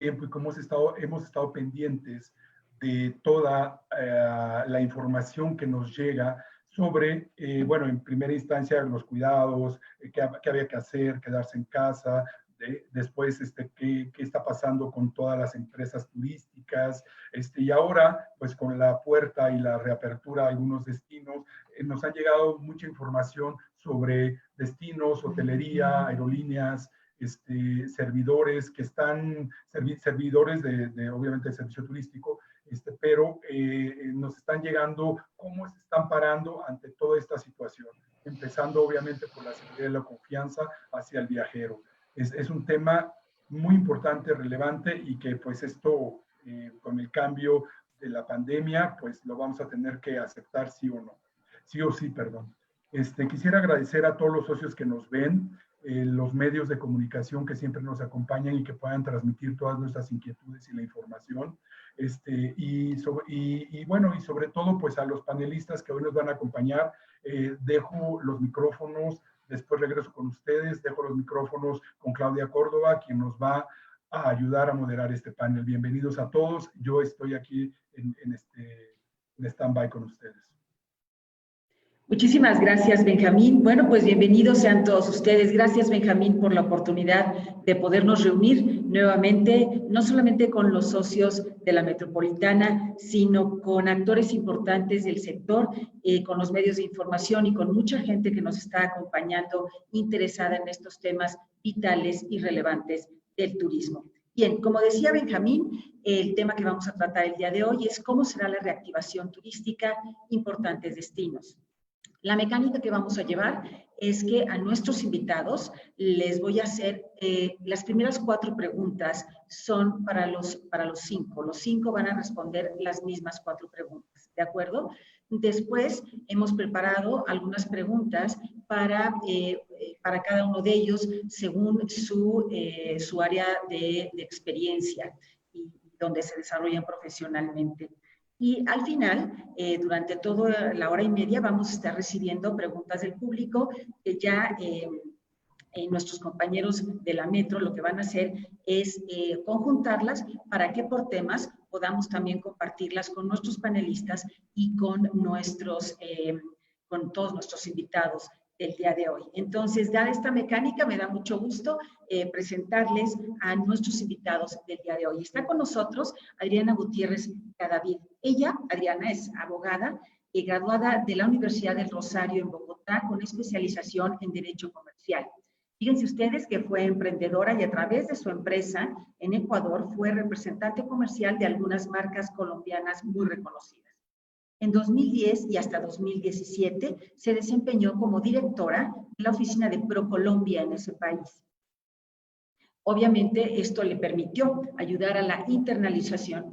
tiempo y cómo hemos estado pendientes de toda la información que nos llega sobre, bueno, en primera instancia los cuidados, qué había que hacer, quedarse en casa, después qué está pasando con todas las empresas turísticas, y ahora pues con la puerta y la reapertura de algunos destinos, nos ha llegado mucha información sobre destinos, hotelería, aerolíneas, servidores que están, servidores de obviamente, servicio turístico, pero nos están llegando cómo se están parando ante toda esta situación, empezando obviamente por la seguridad y la confianza hacia el viajero. Es un tema muy importante, relevante y que pues esto con el cambio de la pandemia pues lo vamos a tener que aceptar sí o no, sí o sí, perdón. Quisiera agradecer a todos los socios que nos ven, los medios de comunicación que siempre nos acompañan y que puedan transmitir todas nuestras inquietudes y la información. Bueno, y sobre todo, pues a los panelistas que hoy nos van a acompañar, dejo los micrófonos, después regreso con ustedes, dejo los micrófonos con Claudia Córdoba, quien nos va a ayudar a moderar este panel. Bienvenidos a todos, yo estoy aquí en stand-by con ustedes. Muchísimas gracias, Benjamín. Bueno, pues bienvenidos sean todos ustedes. Gracias, Benjamín, por la oportunidad de podernos reunir nuevamente, no solamente con los socios de la metropolitana, sino con actores importantes del sector, con los medios de información y con mucha gente que nos está acompañando interesada en estos temas vitales y relevantes del turismo. Bien, como decía Benjamín, el tema que vamos a tratar el día de hoy es cómo será la reactivación turística, importantes destinos. La mecánica que vamos a llevar es que a nuestros invitados les voy a hacer, las primeras 4 preguntas son para los 5. Los 5 van a responder las mismas 4 preguntas, ¿de acuerdo? Después hemos preparado algunas preguntas para cada uno de ellos según su área de experiencia y donde se desarrollan profesionalmente. Y al final, durante toda la hora y media, vamos a estar recibiendo preguntas del público que ya nuestros compañeros de la Metro lo que van a hacer es conjuntarlas para que por temas podamos también compartirlas con nuestros panelistas y con todos nuestros invitados del día de hoy. Entonces, dada esta mecánica, me da mucho gusto presentarles a nuestros invitados del día de hoy. Está con nosotros Adriana Gutiérrez Cadavid. Ella, Adriana, es abogada graduada de la Universidad del Rosario en Bogotá con especialización en Derecho Comercial. Fíjense ustedes que fue emprendedora y a través de su empresa en Ecuador fue representante comercial de algunas marcas colombianas muy reconocidas. En 2010 y hasta 2017 se desempeñó como directora de la oficina de ProColombia en ese país. Obviamente, esto le permitió ayudar a la internacionalización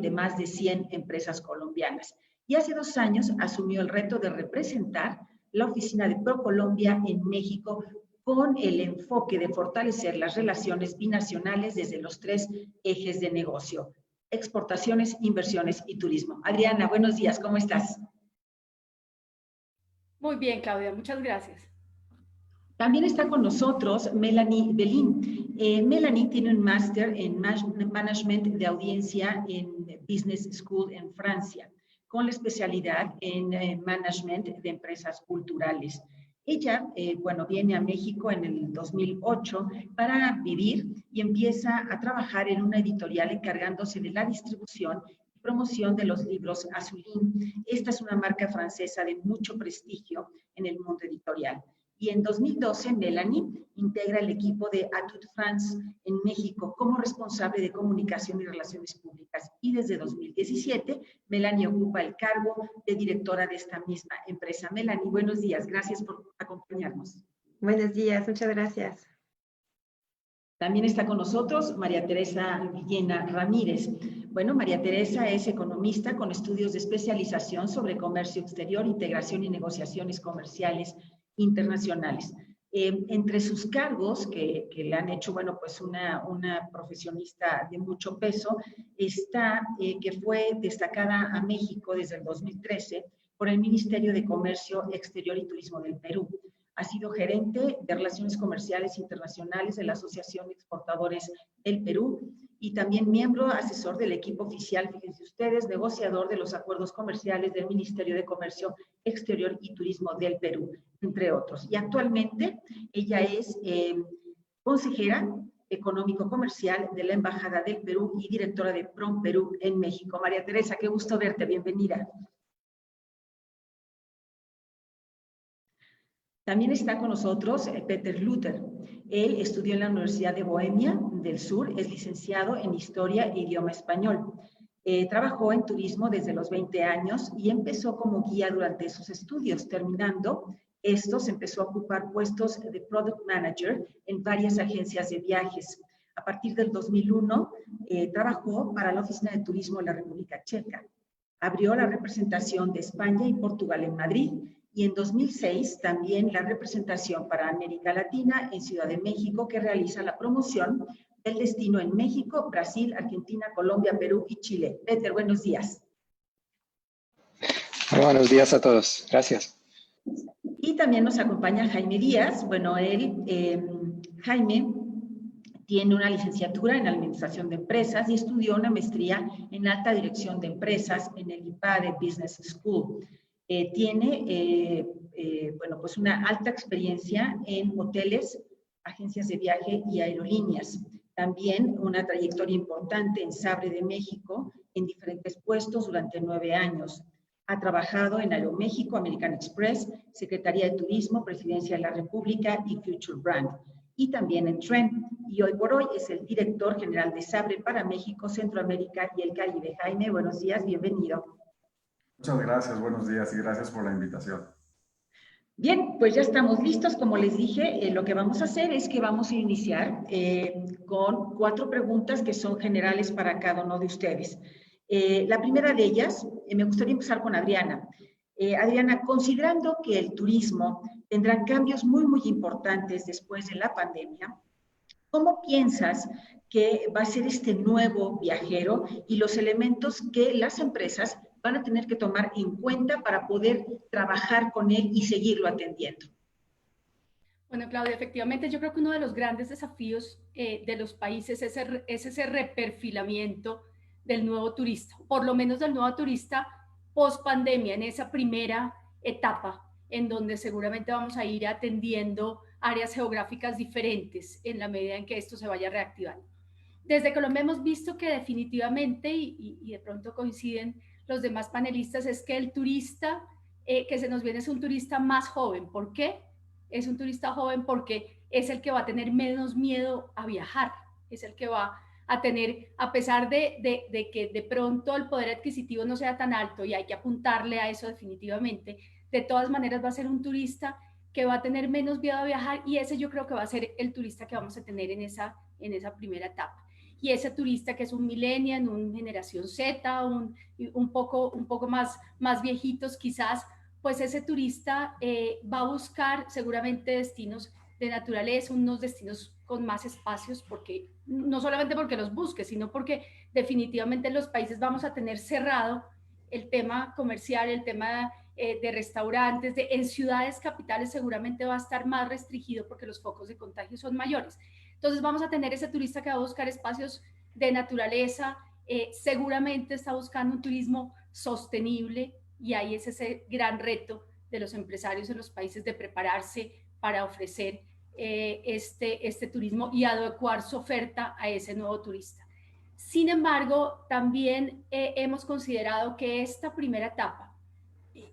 de más de 100 empresas colombianas. Y hace 2 años asumió el reto de representar la oficina de ProColombia en México con el enfoque de fortalecer las relaciones binacionales desde los 3 ejes de negocio: exportaciones, inversiones y turismo. Adriana, buenos días, ¿cómo estás? Muy bien, Claudia, muchas gracias. También está con nosotros Melanie Belín. Melanie tiene un máster en Management de Audiencia en Business School en Francia, con la especialidad en Management de Empresas Culturales. Ella, viene a México en el 2008 para vivir y empieza a trabajar en una editorial encargándose de la distribución y promoción de los libros Azuline. Esta es una marca francesa de mucho prestigio en el mundo editorial. Y en 2012, Melanie integra el equipo de Atut France en México como responsable de comunicación y relaciones públicas. Y desde 2017, Melanie ocupa el cargo de directora de esta misma empresa. Melanie, buenos días. Gracias por acompañarnos. Buenos días, muchas gracias. También está con nosotros María Teresa Villena Ramírez. Bueno, María Teresa es economista con estudios de especialización sobre comercio exterior, integración y negociaciones comerciales internacionales. Entre sus cargos que le han hecho, una profesionista de mucho peso, está que fue destacada a México desde el 2013 por el Ministerio de Comercio Exterior y Turismo del Perú. Ha sido gerente de Relaciones Comerciales Internacionales de la Asociación de Exportadores del Perú y también miembro asesor del equipo oficial, fíjense ustedes, negociador de los acuerdos comerciales del Ministerio de Comercio Exterior y Turismo del Perú, entre otros. Y actualmente ella es consejera económico-comercial de la Embajada del Perú y directora de PROM Perú en México. María Teresa, qué gusto verte, bienvenida. También está con nosotros Peter Luther. Él estudió en la Universidad de Bohemia del Sur, es licenciado en Historia e Idioma Español. Trabajó en turismo desde los 20 años y empezó como guía durante sus estudios. Terminando estos, empezó a ocupar puestos de Product Manager en varias agencias de viajes. A partir del 2001, trabajó para la Oficina de Turismo de la República Checa. Abrió la representación de España y Portugal en Madrid, y en 2006 también la representación para América Latina en Ciudad de México, que realiza la promoción del destino en México, Brasil, Argentina, Colombia, Perú y Chile. Peter, buenos días. Muy buenos días a todos. Gracias. Y también nos acompaña Jaime Díaz. Bueno, Jaime tiene una licenciatura en Administración de Empresas y estudió una maestría en Alta Dirección de Empresas en el IPADE Business School. Tiene bueno, pues una alta experiencia en hoteles, agencias de viaje y aerolíneas. También una trayectoria importante en Sabre de México en diferentes puestos durante 9 años. Ha trabajado en Aeroméxico, American Express, Secretaría de Turismo, Presidencia de la República y Future Brand. Y también en Trend. Y hoy por hoy es el director general de Sabre para México, Centroamérica y el Caribe. Jaime, buenos días, bienvenido. Muchas gracias, buenos días y gracias por la invitación. Bien, pues ya estamos listos. Como les dije, lo que vamos a hacer es que vamos a iniciar con 4 preguntas que son generales para cada uno de ustedes. La primera de ellas, me gustaría empezar con Adriana. Adriana, considerando que el turismo tendrá cambios muy, muy importantes después de la pandemia, ¿cómo piensas que va a ser este nuevo viajero y los elementos que las empresas van a tener que tomar en cuenta para poder trabajar con él y seguirlo atendiendo? Bueno, Claudia, efectivamente yo creo que uno de los grandes desafíos de los países es ese reperfilamiento del nuevo turista, por lo menos del nuevo turista post pandemia, en esa primera etapa en donde seguramente vamos a ir atendiendo áreas geográficas diferentes en la medida en que esto se vaya reactivando. Desde Colombia hemos visto que definitivamente, y de pronto coinciden los demás panelistas, es que el turista que se nos viene es un turista más joven. ¿Por qué? Es un turista joven porque es el que va a tener menos miedo a viajar, es el que va a tener, a pesar de que de pronto el poder adquisitivo no sea tan alto y hay que apuntarle a eso definitivamente, de todas maneras va a ser un turista que va a tener menos miedo a viajar, y ese yo creo que va a ser el turista que vamos a tener en esa primera etapa. Y ese turista que es un millennial, una generación Z, un poco más viejitos quizás, pues ese turista va a buscar seguramente destinos de naturaleza, unos destinos con más espacios, porque no solamente porque los busque, sino porque definitivamente en los países vamos a tener cerrado el tema comercial, el tema de restaurantes, en ciudades capitales seguramente va a estar más restringido porque los focos de contagio son mayores. Entonces vamos a tener ese turista que va a buscar espacios de naturaleza, seguramente está buscando un turismo sostenible, y ahí es ese gran reto de los empresarios en los países de prepararse para ofrecer este turismo y adecuar su oferta a ese nuevo turista. Sin embargo, también hemos considerado que esta primera etapa,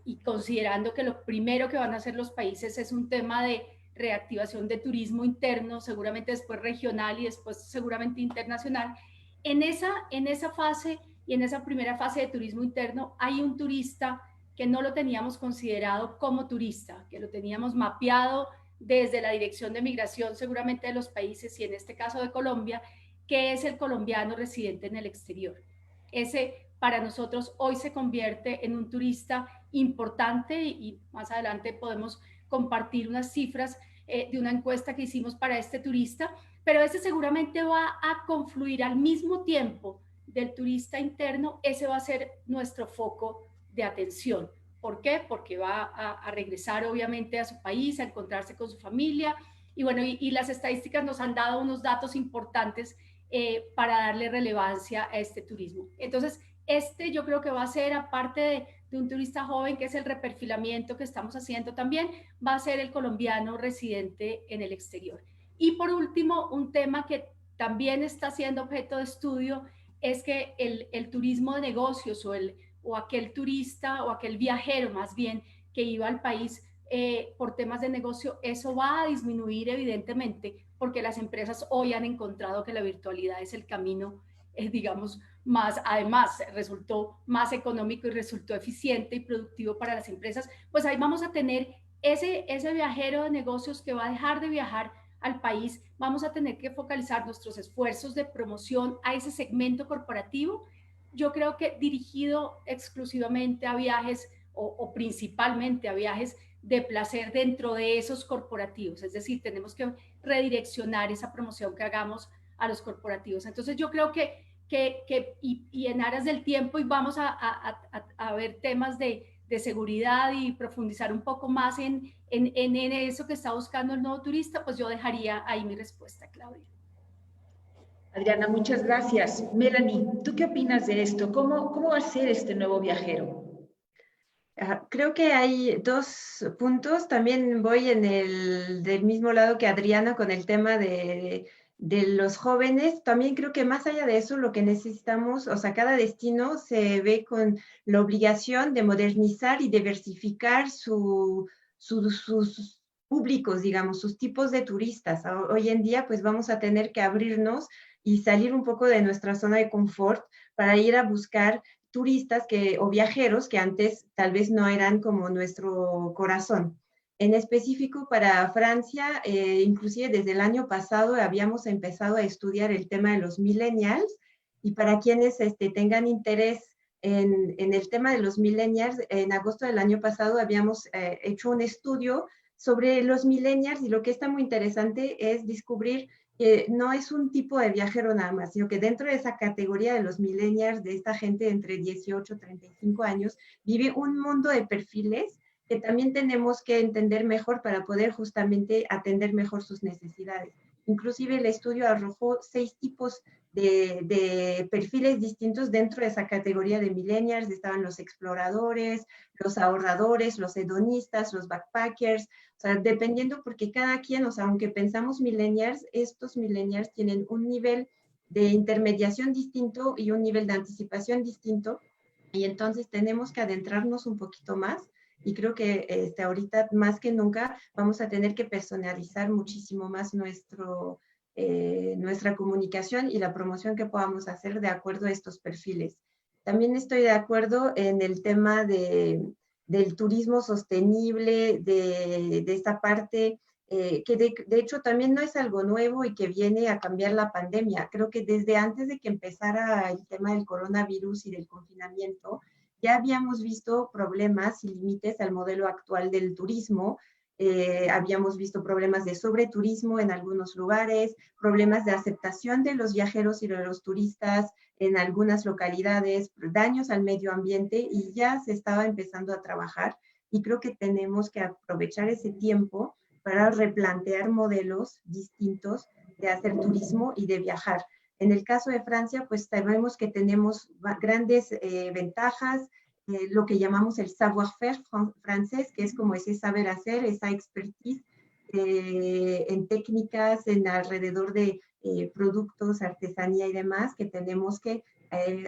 y considerando que lo primero que van a hacer los países es un tema de reactivación de turismo interno, seguramente después regional y después seguramente internacional, en esa fase y en esa primera fase de turismo interno hay un turista que no lo teníamos considerado como turista, que lo teníamos mapeado desde la Dirección de Migración seguramente de los países y en este caso de Colombia, que es el colombiano residente en el exterior. Ese para nosotros hoy se convierte en un turista importante, y más adelante podemos compartir unas cifras de una encuesta que hicimos para este turista, pero ese seguramente va a confluir al mismo tiempo del turista interno. Ese va a ser nuestro foco de atención, ¿Por qué? Porque va a regresar obviamente a su país, a encontrarse con su familia. Y bueno, y las estadísticas nos han dado unos datos importantes para darle relevancia a este turismo. Entonces, yo creo que va a ser, aparte de un turista joven, que es el reperfilamiento que estamos haciendo también, va a ser el colombiano residente en el exterior. Y por último, un tema que también está siendo objeto de estudio es que el turismo de negocios o aquel turista o aquel viajero más bien que iba al país por temas de negocio, eso va a disminuir evidentemente porque las empresas hoy han encontrado que la virtualidad es el camino, digamos, más, además resultó más económico y resultó eficiente y productivo para las empresas, pues ahí vamos a tener ese viajero de negocios que va a dejar de viajar al país, vamos a tener que focalizar nuestros esfuerzos de promoción a ese segmento corporativo. Yo creo que dirigido exclusivamente a viajes o principalmente a viajes de placer dentro de esos corporativos. Es decir, tenemos que redireccionar esa promoción que hagamos a los corporativos. Entonces yo creo y en aras del tiempo y vamos a ver temas de seguridad y profundizar un poco más en eso que está buscando el nuevo turista, pues yo dejaría ahí mi respuesta, Claudia. Adriana, muchas gracias. Melanie, ¿tú qué opinas de esto? ¿Cómo va a ser este nuevo viajero? Creo que hay dos puntos. También voy del mismo lado que Adriana con el tema de los jóvenes. También creo que más allá de eso, lo que necesitamos, o sea, cada destino se ve con la obligación de modernizar y diversificar sus públicos, digamos, sus tipos de turistas. Hoy en día, pues vamos a tener que abrirnos y salir un poco de nuestra zona de confort para ir a buscar turistas o viajeros que antes tal vez no eran como nuestro corazón. En específico para Francia, inclusive desde el año pasado habíamos empezado a estudiar el tema de los millennials, y para quienes tengan interés en el tema de los millennials, en agosto del año pasado habíamos hecho un estudio sobre los millennials, y lo que está muy interesante es descubrir que no es un tipo de viajero nada más, sino que dentro de esa categoría de los millennials, de esta gente entre 18 y 35 años, vive un mundo de perfiles que también tenemos que entender mejor para poder justamente atender mejor sus necesidades. Inclusive el estudio arrojó 6 tipos de perfiles distintos dentro de esa categoría de millennials. Estaban los exploradores, los ahorradores, los hedonistas, los backpackers, o sea, dependiendo, porque cada quien, o sea, aunque pensamos millennials, estos millennials tienen un nivel de intermediación distinto y un nivel de anticipación distinto, y entonces tenemos que adentrarnos un poquito más, y creo que ahorita más que nunca vamos a tener que personalizar muchísimo más nuestra comunicación y la promoción que podamos hacer de acuerdo a estos perfiles. También estoy de acuerdo en el tema del turismo sostenible, de esta parte que de hecho también no es algo nuevo y que viene a cambiar la pandemia. Creo que desde antes de que empezara el tema del coronavirus y del confinamiento, ya habíamos visto problemas y límites al modelo actual del turismo. Habíamos visto problemas de sobreturismo en algunos lugares, problemas de aceptación de los viajeros y de los turistas en algunas localidades, daños al medio ambiente, y ya se estaba empezando a trabajar, y creo que tenemos que aprovechar ese tiempo para replantear modelos distintos de hacer turismo y de viajar. En el caso de Francia, pues sabemos que tenemos grandes ventajas, lo que llamamos el savoir-faire francés, que es como ese saber hacer, esa expertise en técnicas, en alrededor de productos, artesanía y demás, que tenemos que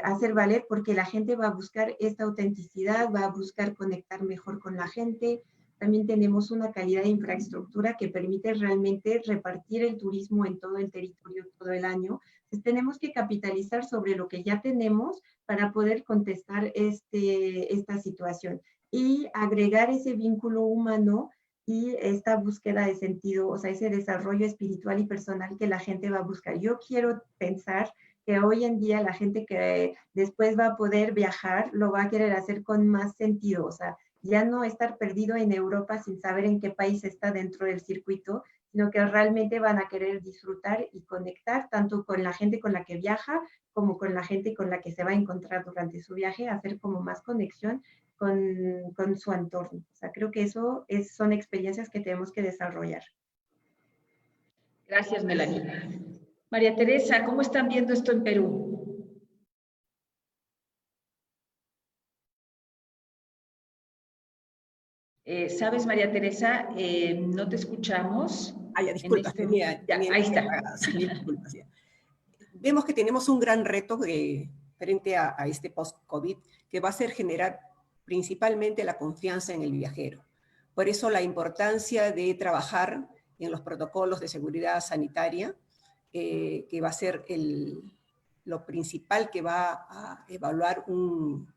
hacer valer, porque la gente va a buscar esta autenticidad, va a buscar conectar mejor con la gente. También tenemos una calidad de infraestructura que permite realmente repartir el turismo en todo el territorio todo el año. Entonces, tenemos que capitalizar sobre lo que ya tenemos para poder contestar esta situación y agregar ese vínculo humano y esta búsqueda de sentido, o sea, ese desarrollo espiritual y personal que la gente va a buscar. Yo quiero pensar que hoy en día la gente que después va a poder viajar lo va a querer hacer con más sentido, o sea, ya no estar perdido en Europa sin saber en qué país está dentro del circuito, sino que realmente van a querer disfrutar y conectar tanto con la gente con la que viaja como con la gente con la que se va a encontrar durante su viaje, hacer como más conexión con su entorno. O sea, creo que son experiencias que tenemos que desarrollar. Gracias, Melanie. María Teresa, ¿cómo están viendo esto en Perú? ¿Sabes, María Teresa? No te escuchamos. Ya, disculpas, tenía ahí está. Sí, disculpas, ya. Vemos que tenemos un gran reto frente a este post-COVID, que va a ser generar principalmente la confianza en el viajero. Por eso la importancia de trabajar en los protocolos de seguridad sanitaria, que va a ser lo principal que va a evaluar un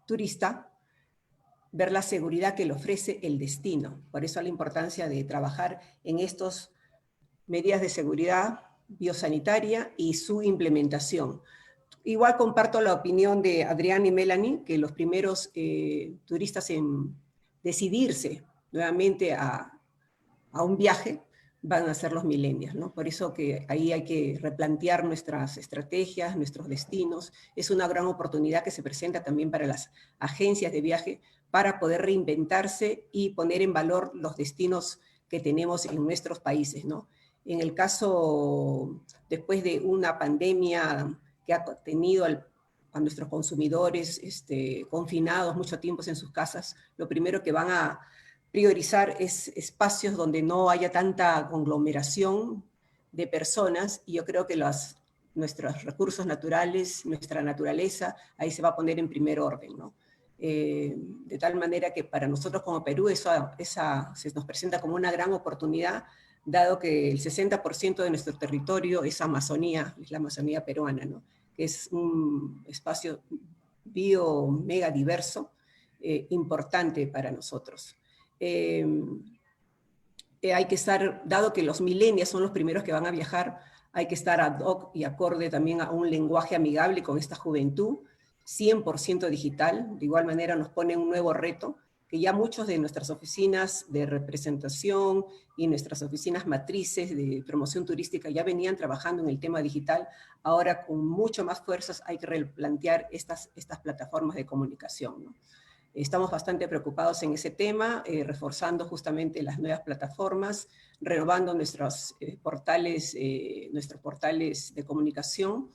turista, ver la seguridad que le ofrece el destino. Por eso la importancia de trabajar en estas medidas de seguridad biosanitaria y su implementación. Igual comparto la opinión de Adrián y Melanie, que los primeros turistas en decidirse nuevamente a un viaje van a ser los millennials, ¿no? Por eso que ahí hay que replantear nuestras estrategias, nuestros destinos. Es una gran oportunidad que se presenta también para las agencias de viaje para poder reinventarse y poner en valor los destinos que tenemos en nuestros países, ¿no? En el caso, después de una pandemia que ha tenido a nuestros consumidores confinados mucho tiempo en sus casas, lo primero que van a priorizar es espacios donde no haya tanta conglomeración de personas, y yo creo que nuestros recursos naturales, nuestra naturaleza, ahí se va a poner en primer orden, ¿no? De tal manera que para nosotros como Perú se nos presenta como una gran oportunidad, dado que el 60% de nuestro territorio es Amazonía, es la Amazonía peruana, ¿no? Que es un espacio mega diverso, importante para nosotros. Hay que estar, dado que los millennials son los primeros que van a viajar, hay que estar ad hoc y acorde también a un lenguaje amigable con esta juventud, 100% digital. De igual manera nos pone un nuevo reto, que ya muchos de nuestras oficinas de representación y nuestras oficinas matrices de promoción turística ya venían trabajando en el tema digital. Ahora con mucho más fuerzas hay que replantear estas plataformas de comunicación, ¿no? Estamos bastante preocupados en ese tema, reforzando justamente las nuevas plataformas, renovando nuestros portales de comunicación,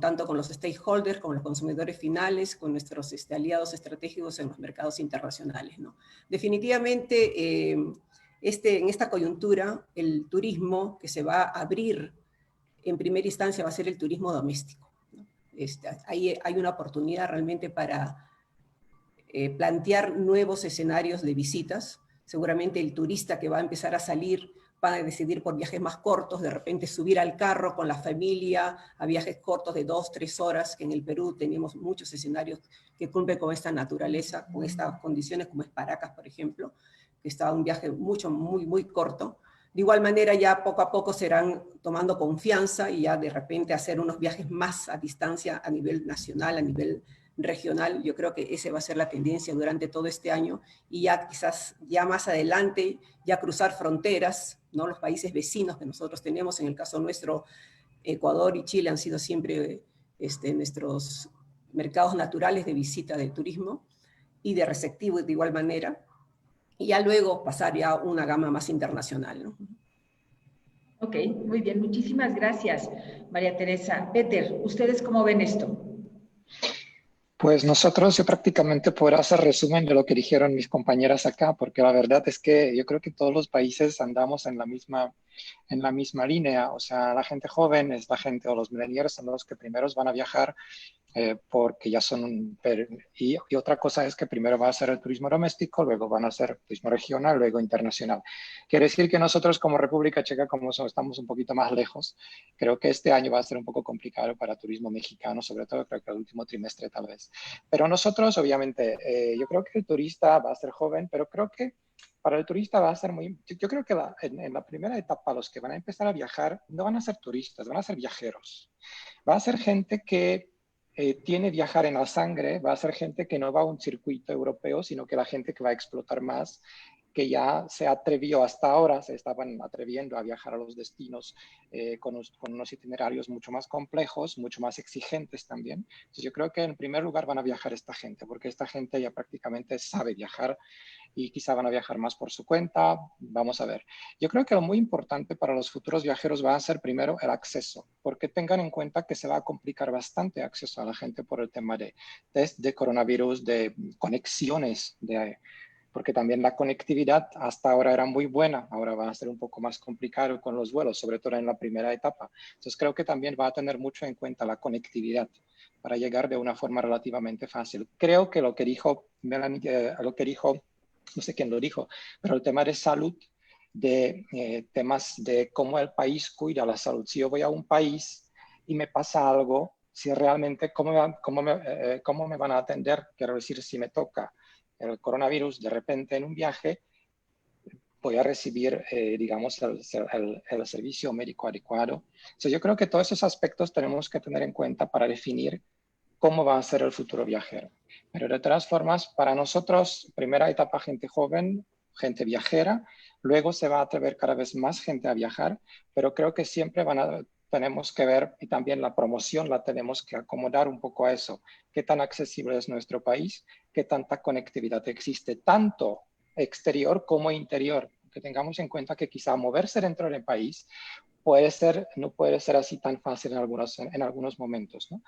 tanto con los stakeholders, con los consumidores finales, con nuestros aliados estratégicos en los mercados internacionales, ¿no? Definitivamente, en esta coyuntura, el turismo que se va a abrir en primera instancia va a ser el turismo doméstico, ¿no? Ahí hay una oportunidad realmente para plantear nuevos escenarios de visitas. Seguramente el turista que va a empezar a salir va a decidir por viajes más cortos, de repente subir al carro con la familia a viajes cortos de 2-3 horas, que en el Perú tenemos muchos escenarios que cumplen con esta naturaleza, con estas condiciones, como es Paracas, por ejemplo, que está un viaje muy corto. De igual manera, ya poco a poco serán tomando confianza y ya de repente hacer unos viajes más a distancia a nivel nacional, a nivel regional. Yo creo que esa va a ser la tendencia durante todo este año, y ya quizás ya más adelante ya cruzar fronteras, ¿no? Los países vecinos que nosotros tenemos, en el caso nuestro, Ecuador y Chile han sido siempre nuestros mercados naturales de visita de turismo y de receptivo de igual manera, y ya luego pasar ya a una gama más internacional, ¿no? Ok, muy bien, muchísimas gracias, María Teresa. Peter, ¿ustedes cómo ven esto? Pues nosotros, yo prácticamente puedo hacer resumen de lo que dijeron mis compañeras acá, porque la verdad es que yo creo que todos los países andamos en la misma línea. O sea, la gente joven es la gente, o los millennials son los que primeros van a viajar, porque ya son y otra cosa es que primero va a ser el turismo doméstico, luego van a ser turismo regional, luego internacional. Quiere decir que nosotros como República Checa, como estamos un poquito más lejos, creo que este año va a ser un poco complicado para turismo mexicano, sobre todo creo que el último trimestre tal vez. Pero nosotros, obviamente, yo creo que el turista va a ser joven, pero creo que para el turista va a ser yo creo que en la primera etapa los que van a empezar a viajar no van a ser turistas, van a ser viajeros. Va a ser gente que tiene viajar en la sangre, va a ser gente que no va a un circuito europeo, sino que la gente que va a explotar más, que ya se atrevió hasta ahora, se estaban atreviendo a viajar a los destinos con unos itinerarios mucho más complejos, mucho más exigentes también. Entonces yo creo que en primer lugar van a viajar esta gente, porque esta gente ya prácticamente sabe viajar y quizá van a viajar más por su cuenta. Vamos a ver. Yo creo que lo muy importante para los futuros viajeros va a ser primero el acceso, porque tengan en cuenta que se va a complicar bastante el acceso a la gente por el tema de test de coronavirus, de conexiones, porque también la conectividad hasta ahora era muy buena, ahora va a ser un poco más complicado con los vuelos, sobre todo en la primera etapa. Entonces creo que también va a tener mucho en cuenta la conectividad para llegar de una forma relativamente fácil. Creo que lo que dijo Melanie, no sé quién lo dijo, pero el tema de salud, de temas de cómo el país cuida la salud. Si yo voy a un país y me pasa algo, si realmente cómo me van a atender, quiero decir, si me toca el coronavirus de repente en un viaje, voy a recibir, digamos, el servicio médico adecuado. Entonces, yo creo que todos esos aspectos tenemos que tener en cuenta para definir cómo va a ser el futuro viajero. Pero de todas formas, para nosotros, primera etapa, gente joven, gente viajera, luego se va a atrever cada vez más gente a viajar, pero creo que siempre tenemos que ver, y también la promoción la tenemos que acomodar un poco a eso, qué tan accesible es nuestro país, qué tanta conectividad existe, tanto exterior como interior, que tengamos en cuenta que quizá moverse dentro del país no puede ser así tan fácil en algunos momentos, ¿no?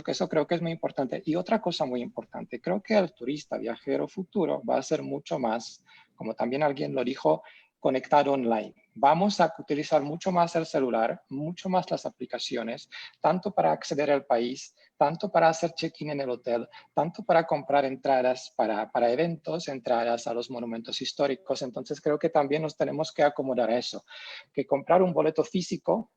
Eso creo que es muy importante. Y otra cosa muy importante, creo que el turista viajero futuro va a ser mucho más, como también alguien lo dijo, conectado online. Vamos a utilizar mucho más el celular, mucho más las aplicaciones, tanto para acceder al país, tanto para hacer check-in en el hotel, tanto para comprar entradas para eventos, entradas a los monumentos históricos. Entonces creo que también nos tenemos que acomodar a eso, que comprar un boleto físico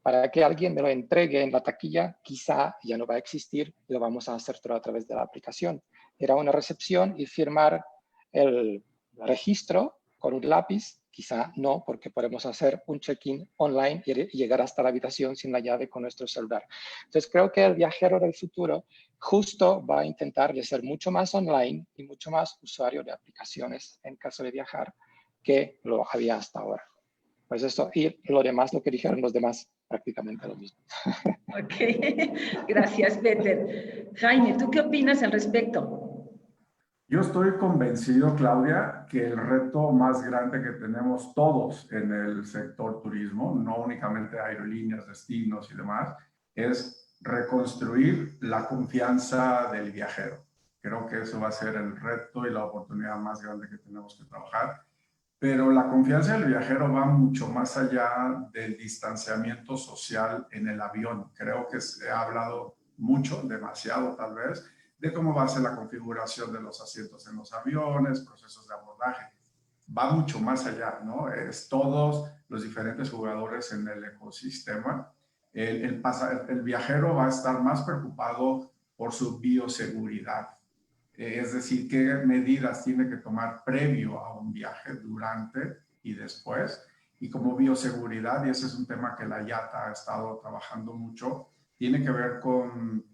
para que alguien me lo entregue en la taquilla, quizá ya no va a existir, lo vamos a hacer todo a través de la aplicación. Ir a una recepción y firmar el registro con un lápiz, quizá no, porque podemos hacer un check-in online y llegar hasta la habitación sin la llave con nuestro celular. Entonces creo que el viajero del futuro justo va a intentar de ser mucho más online y mucho más usuario de aplicaciones en caso de viajar que lo había hasta ahora. Pues esto, y lo demás, lo que dijeron los demás, prácticamente lo mismo. Ok, gracias, Peter. Jaime, ¿tú qué opinas al respecto? Yo estoy convencido, Claudia, que el reto más grande que tenemos todos en el sector turismo, no únicamente aerolíneas, destinos y demás, es reconstruir la confianza del viajero. Creo que eso va a ser el reto y la oportunidad más grande que tenemos que trabajar. Pero la confianza del viajero va mucho más allá del distanciamiento social en el avión. Creo que se ha hablado mucho, demasiado tal vez, de cómo va a ser la configuración de los asientos en los aviones, procesos de abordaje. Va mucho más allá, ¿no? Es todos los diferentes jugadores en el ecosistema. El viajero va a estar más preocupado por su bioseguridad. Es decir, qué medidas tiene que tomar previo a un viaje, durante y después. Y como bioseguridad, y ese es un tema que la IATA ha estado trabajando mucho, tiene que ver con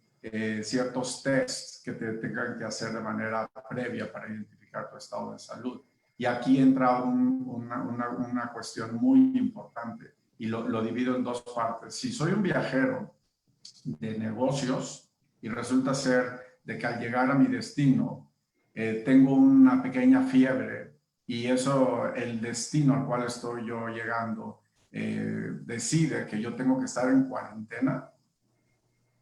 ciertos tests que te tengan que hacer de manera previa para identificar tu estado de salud. Y aquí entra una cuestión muy importante y lo divido en dos partes. Si soy un viajero de negocios y resulta ser de que al llegar a mi destino tengo una pequeña fiebre y eso, el destino al cual estoy yo llegando decide que yo tengo que estar en cuarentena,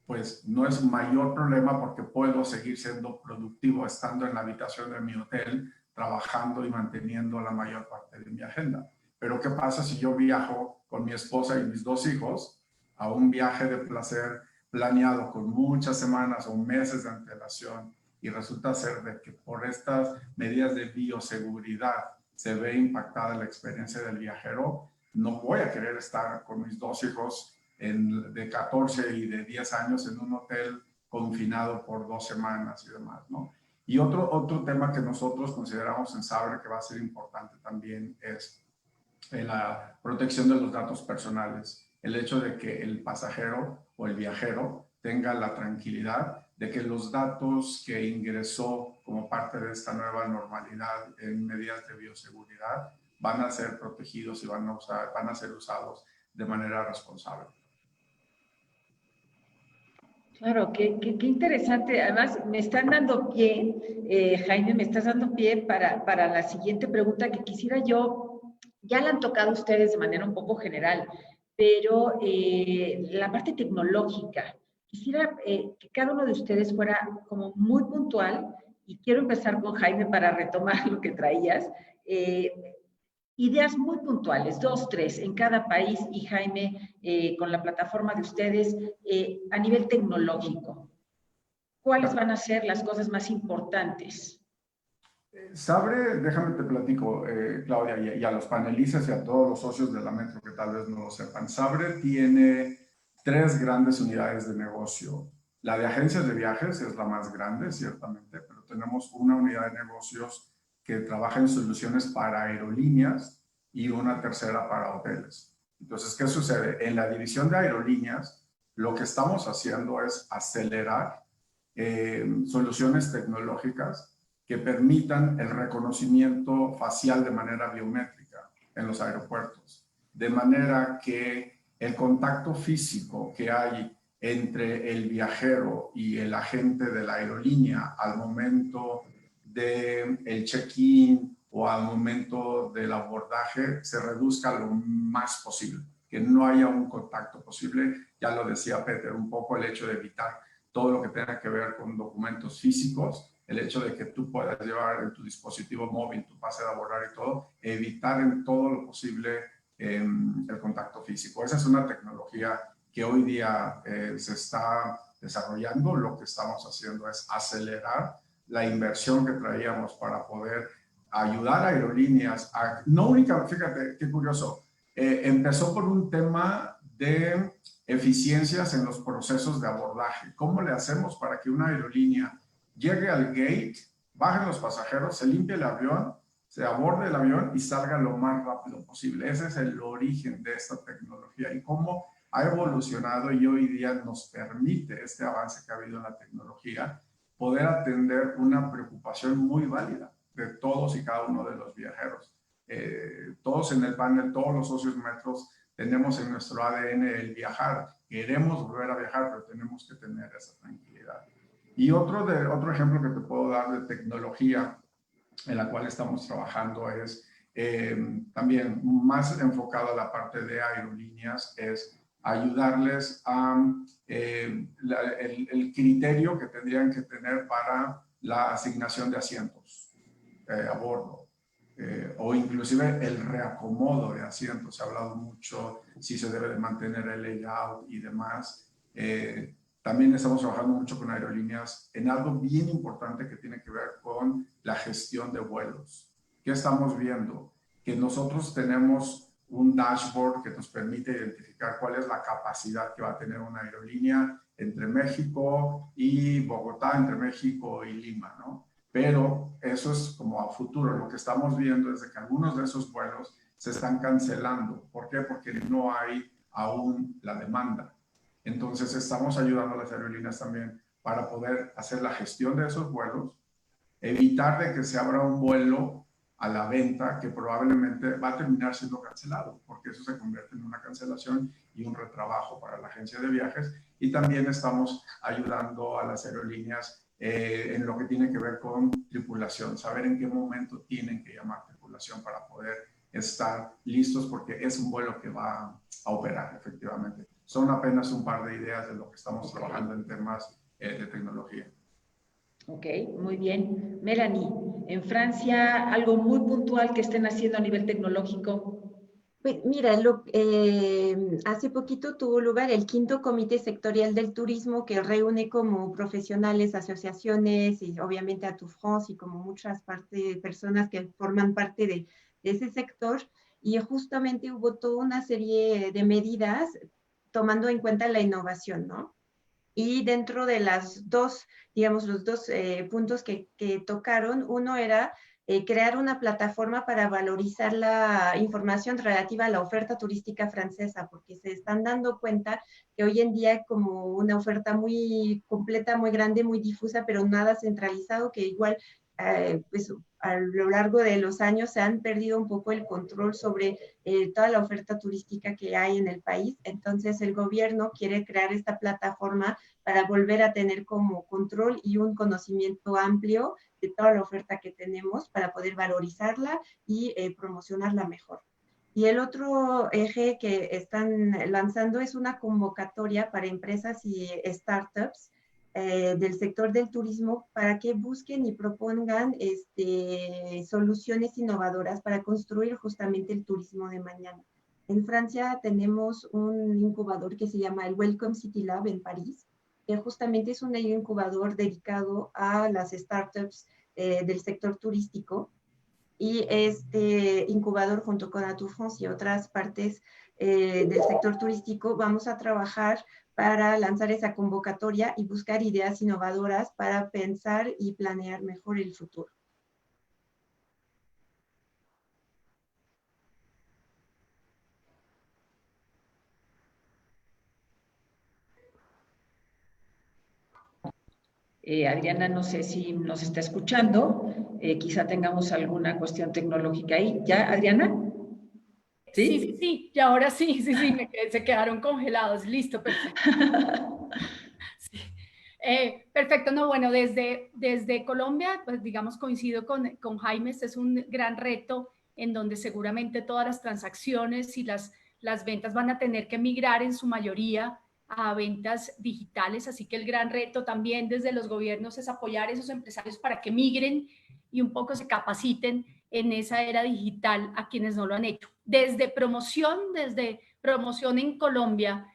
pues no es mayor problema porque puedo seguir siendo productivo estando en la habitación de mi hotel, trabajando y manteniendo la mayor parte de mi agenda. Pero ¿qué pasa si yo viajo con mi esposa y mis dos hijos a un viaje de placer planeado con muchas semanas o meses de antelación y resulta ser de que por estas medidas de bioseguridad se ve impactada la experiencia del viajero? No voy a querer estar con mis dos hijos de 14 y de 10 años en un hotel confinado por 2 semanas y demás, ¿no? Y otro tema que nosotros consideramos en Sabre que va a ser importante también es la protección de los datos personales. El hecho de que el pasajero o el viajero tenga la tranquilidad de que los datos que ingresó como parte de esta nueva normalidad en medidas de bioseguridad van a ser protegidos y van a ser usados de manera responsable. Claro, qué interesante. Además, me están dando pie, Jaime, me estás dando pie para la siguiente pregunta que quisiera yo, ya la han tocado ustedes de manera un poco general, pero la parte tecnológica, quisiera que cada uno de ustedes fuera como muy puntual, y quiero empezar con Jaime para retomar lo que traías. Ideas muy puntuales, 2, 3 en cada país, y Jaime, con la plataforma de ustedes, a nivel tecnológico. ¿Cuáles van a ser las cosas más importantes? Sabre, déjame te platico, Claudia, y a los panelistas y a todos los socios de la Metro que tal vez no lo sepan. Sabre tiene 3 grandes unidades de negocio. La de agencias de viajes es la más grande, ciertamente, pero tenemos una unidad de negocios que trabaja en soluciones para aerolíneas y una tercera para hoteles. Entonces, ¿qué sucede? En la división de aerolíneas, lo que estamos haciendo es acelerar soluciones tecnológicas que permitan el reconocimiento facial de manera biométrica en los aeropuertos, de manera que el contacto físico que hay entre el viajero y el agente de la aerolínea al momento del check-in o al momento del abordaje se reduzca lo más posible, que no haya un contacto posible. Ya lo decía Peter, un poco el hecho de evitar todo lo que tenga que ver con documentos físicos, el hecho de que tú puedas llevar en tu dispositivo móvil tu pase de abordar y todo, evitar en todo lo posible el contacto físico. Esa es una tecnología que hoy día se está desarrollando. Lo que estamos haciendo es acelerar la inversión que traíamos para poder ayudar a aerolíneas a, no únicamente, fíjate qué curioso, empezó por un tema de eficiencias en los procesos de abordaje. ¿Cómo le hacemos para que una aerolínea llegue al gate, bajen los pasajeros, se limpie el avión, se aborde el avión y salga lo más rápido posible? Ese es el origen de esta tecnología y cómo ha evolucionado y hoy día nos permite este avance que ha habido en la tecnología poder atender una preocupación muy válida de todos y cada uno de los viajeros. Todos en el panel, todos los socios Metros, tenemos en nuestro ADN el viajar. Queremos volver a viajar, pero tenemos que tener esa tranquilidad. Y otro ejemplo que te puedo dar de tecnología en la cual estamos trabajando es también más enfocado a la parte de aerolíneas, es ayudarles a el criterio que tendrían que tener para la asignación de asientos a bordo, o inclusive el reacomodo de asientos. Se ha hablado mucho si se debe de mantener el layout y demás. También estamos trabajando mucho con aerolíneas en algo bien importante que tiene que ver con la gestión de vuelos. ¿Qué estamos viendo? Que nosotros tenemos un dashboard que nos permite identificar cuál es la capacidad que va a tener una aerolínea entre México y Bogotá, entre México y Lima, ¿no? Pero eso es como a futuro. Lo que estamos viendo es que algunos de esos vuelos se están cancelando. ¿Por qué? Porque no hay aún la demanda. Entonces estamos ayudando a las aerolíneas también para poder hacer la gestión de esos vuelos, evitar de que se abra un vuelo a la venta que probablemente va a terminar siendo cancelado, porque eso se convierte en una cancelación y un retrabajo para la agencia de viajes. Y también estamos ayudando a las aerolíneas en lo que tiene que ver con tripulación, saber en qué momento tienen que llamar tripulación para poder estar listos, porque es un vuelo que va a operar efectivamente. Son apenas un par de ideas de lo que estamos trabajando en temas de tecnología. Ok, muy bien. Melanie, en Francia, algo muy puntual que estén haciendo a nivel tecnológico. Pues mira, hace poquito tuvo lugar el 5º Comité Sectorial del Turismo, que reúne como profesionales, asociaciones y obviamente a Tour France y como muchas personas que forman parte de ese sector. Y justamente hubo toda una serie de medidas tomando en cuenta la innovación, ¿no? Y dentro de las dos, digamos, los dos puntos que tocaron, uno era crear una plataforma para valorizar la información relativa a la oferta turística francesa, porque se están dando cuenta que hoy en día hay como una oferta muy completa, muy grande, muy difusa, pero nada centralizado, que igual pues a lo largo de los años se han perdido un poco el control sobre toda la oferta turística que hay en el país. Entonces el gobierno quiere crear esta plataforma para volver a tener como control y un conocimiento amplio de toda la oferta que tenemos para poder valorizarla y promocionarla mejor. Y el otro eje que están lanzando es una convocatoria para empresas y startups del sector del turismo para que busquen y propongan soluciones innovadoras para construir justamente el turismo de mañana. En Francia tenemos un incubador que se llama el Welcome City Lab en París, que justamente es un incubador dedicado a las startups del sector turístico. Y este incubador, junto con Atout France y otras partes del sector turístico, vamos a trabajar para lanzar esa convocatoria y buscar ideas innovadoras para pensar y planear mejor el futuro. Adriana, no sé si nos está escuchando, quizá tengamos alguna cuestión tecnológica ahí. ¿Ya, Adriana? Sí, sí, sí, y ahora sí, sí, sí, se quedaron congelados, listo, perfecto. Sí. Perfecto, no, bueno, desde Colombia, pues digamos, coincido con Jaime, este es un gran reto en donde seguramente todas las transacciones y las ventas van a tener que migrar en su mayoría a ventas digitales, así que el gran reto también desde los gobiernos es apoyar a esos empresarios para que migren y un poco se capaciten en esa era digital a quienes no lo han hecho. Desde promoción en Colombia,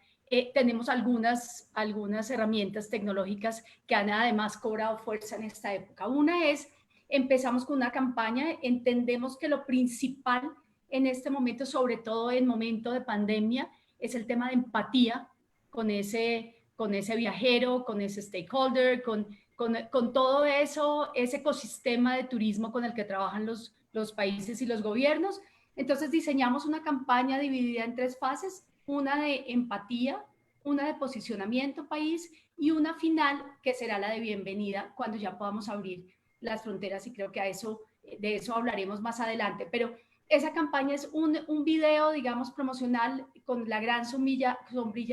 tenemos algunas herramientas tecnológicas que han además cobrado fuerza en esta época. Una es, empezamos con una campaña, entendemos que lo principal en este momento, sobre todo en momento de pandemia, es el tema de empatía con ese viajero, con ese stakeholder, con todo eso, ese ecosistema de turismo con el que trabajan los países y los gobiernos. Entonces diseñamos una campaña dividida en 3 fases, una de empatía, una de posicionamiento país y una final que será la de bienvenida cuando ya podamos abrir las fronteras, y creo que de eso hablaremos más adelante. Pero esa campaña es un video, digamos, promocional con la gran sombrilla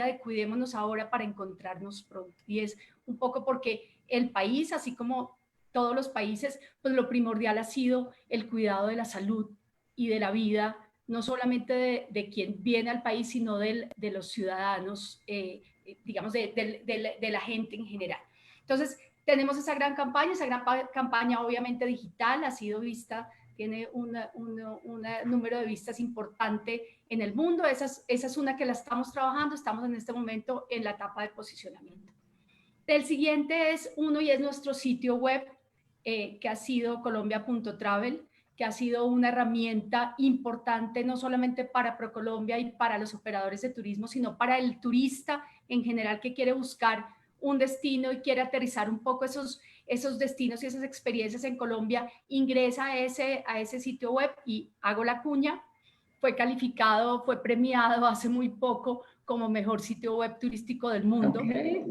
de cuidémonos ahora para encontrarnos pronto. Y es un poco porque el país, así como todos los países, pues lo primordial ha sido el cuidado de la salud y de la vida, no solamente de quien viene al país, sino de los ciudadanos, digamos, de la gente en general. Entonces, tenemos esa gran campaña obviamente digital, ha sido vista, tiene un número de vistas importante en el mundo. Esa es una que la estamos trabajando, estamos en este momento en la etapa de posicionamiento. El siguiente es y es nuestro sitio web, que ha sido colombia.travel, que ha sido una herramienta importante no solamente para ProColombia y para los operadores de turismo, sino para el turista en general que quiere buscar un destino y quiere aterrizar un poco esos destinos y esas experiencias en Colombia, ingresa a ese sitio web y hago la cuña. Fue calificado, fue premiado hace muy poco como mejor sitio web turístico del mundo. Okay.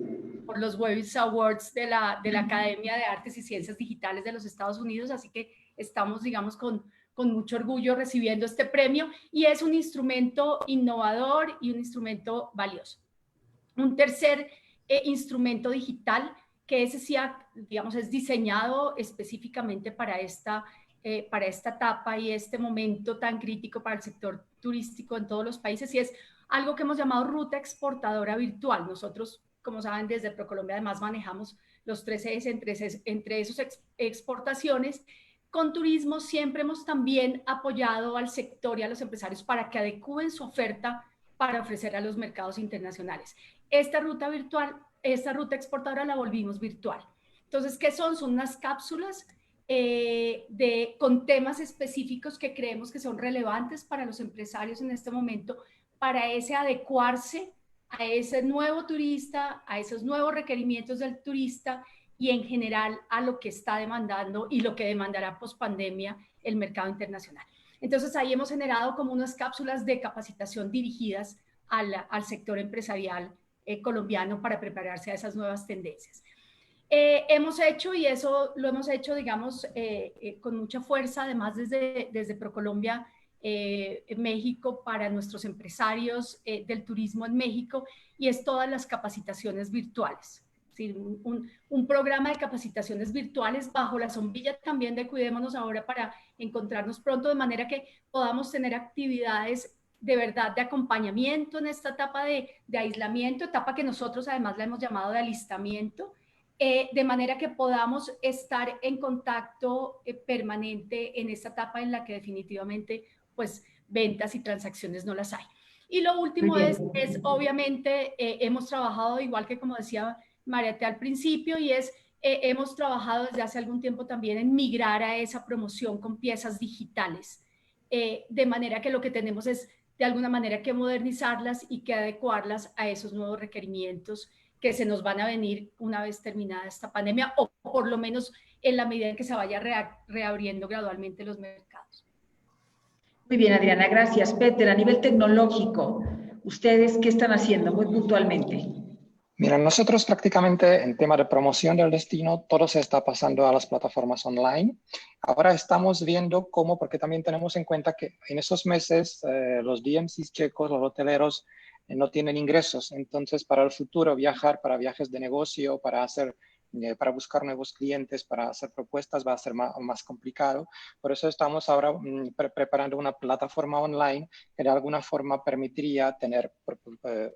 Por los Webis Awards de la Academia de Artes y Ciencias Digitales de los Estados Unidos, así que estamos, digamos, con mucho orgullo recibiendo este premio, y es un instrumento innovador y un instrumento valioso. Un tercer instrumento digital, que ese sí, digamos, es diseñado específicamente para esta etapa y este momento tan crítico para el sector turístico en todos los países, y es algo que hemos llamado ruta exportadora virtual. Nosotros, como saben, desde ProColombia además manejamos los 3 ejes, entre esos exportaciones. Con turismo siempre hemos también apoyado al sector y a los empresarios para que adecúen su oferta para ofrecer a los mercados internacionales. Esta ruta exportadora la volvimos virtual. Entonces, ¿qué son? Son unas cápsulas con temas específicos que creemos que son relevantes para los empresarios en este momento, para adecuarse a ese nuevo turista, a esos nuevos requerimientos del turista, y en general a lo que está demandando y lo que demandará pospandemia el mercado internacional. Entonces ahí hemos generado como unas cápsulas de capacitación dirigidas al sector empresarial colombiano para prepararse a esas nuevas tendencias. Hemos hecho, y eso lo hemos hecho, digamos, con mucha fuerza, además desde ProColombia, México, para nuestros empresarios del turismo en México, y es todas las capacitaciones virtuales. Es decir, un programa de capacitaciones virtuales bajo la sombrilla también de Cuidémonos Ahora para encontrarnos pronto, de manera que podamos tener actividades de verdad de acompañamiento en esta etapa de aislamiento, etapa que nosotros además la hemos llamado de alistamiento, de manera que podamos estar en contacto permanente en esta etapa en la que definitivamente pues ventas y transacciones no las hay. Y lo último es obviamente, hemos trabajado, igual que como decía Mariate al principio, y hemos trabajado desde hace algún tiempo también en migrar a esa promoción con piezas digitales, de manera que lo que tenemos es de alguna manera que modernizarlas y que adecuarlas a esos nuevos requerimientos que se nos van a venir una vez terminada esta pandemia, o por lo menos en la medida en que se vaya reabriendo gradualmente los mercados. Muy bien, Adriana, gracias. Peter, a nivel tecnológico, ¿ustedes qué están haciendo muy puntualmente? Mira, nosotros prácticamente en tema de promoción del destino, todo se está pasando a las plataformas online. Ahora estamos viendo cómo, porque también tenemos en cuenta que en esos meses los DMCs checos, los hoteleros, no tienen ingresos. Entonces, para el futuro, viajar para viajes de negocio, para buscar nuevos clientes, para hacer propuestas, va a ser más complicado. Por eso estamos ahora preparando una plataforma online que de alguna forma permitiría tener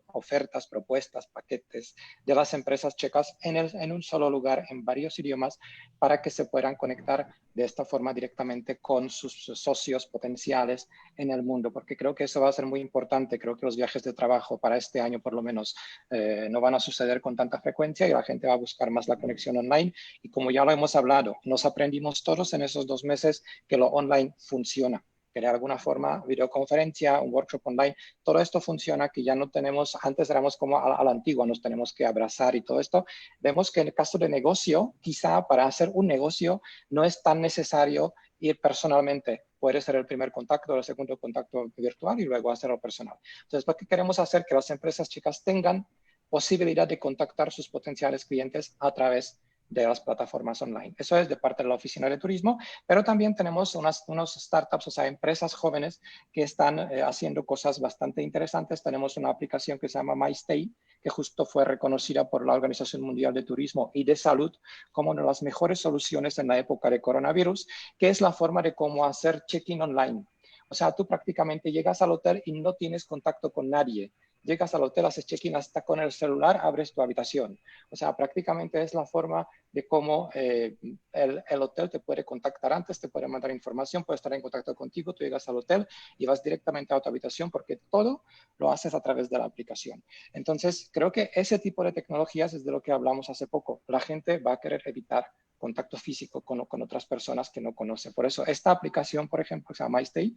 ofertas, propuestas, paquetes de las empresas checas en un solo lugar, en varios idiomas, para que se puedan conectar de esta forma directamente con sus socios potenciales en el mundo, porque creo que eso va a ser muy importante. Creo que los viajes de trabajo para este año, por lo menos, no van a suceder con tanta frecuencia y la gente va a buscar más la conexión online. Y como ya lo hemos hablado, nos aprendimos todos en esos 2 meses que lo online funciona, que de alguna forma, videoconferencia, un workshop online, todo esto funciona, que ya no tenemos, antes éramos como a la antigua, nos tenemos que abrazar y todo esto. Vemos que en el caso de negocio, quizá para hacer un negocio no es tan necesario ir personalmente. Puede ser el primer contacto, el segundo contacto virtual y luego hacerlo personal. Entonces, lo que queremos hacer es que las empresas chicas tengan posibilidad de contactar sus potenciales clientes a través de las plataformas online. Eso es de parte de la Oficina de Turismo, pero también tenemos unos startups, o sea, empresas jóvenes que están haciendo cosas bastante interesantes. Tenemos una aplicación que se llama MyStay, que justo fue reconocida por la Organización Mundial de Turismo y de Salud como una de las mejores soluciones en la época de coronavirus, que es la forma de cómo hacer check-in online. O sea, tú prácticamente llegas al hotel y no tienes contacto con nadie. Llegas al hotel, haces check-in hasta con el celular, abres tu habitación. O sea, prácticamente es la forma de cómo el hotel te puede contactar antes, te puede mandar información, puede estar en contacto contigo, tú llegas al hotel y vas directamente a tu habitación porque todo lo haces a través de la aplicación. Entonces, creo que ese tipo de tecnologías es de lo que hablamos hace poco. La gente va a querer evitar contacto físico con otras personas que no conoce. Por eso esta aplicación, por ejemplo, que se llama MyStay,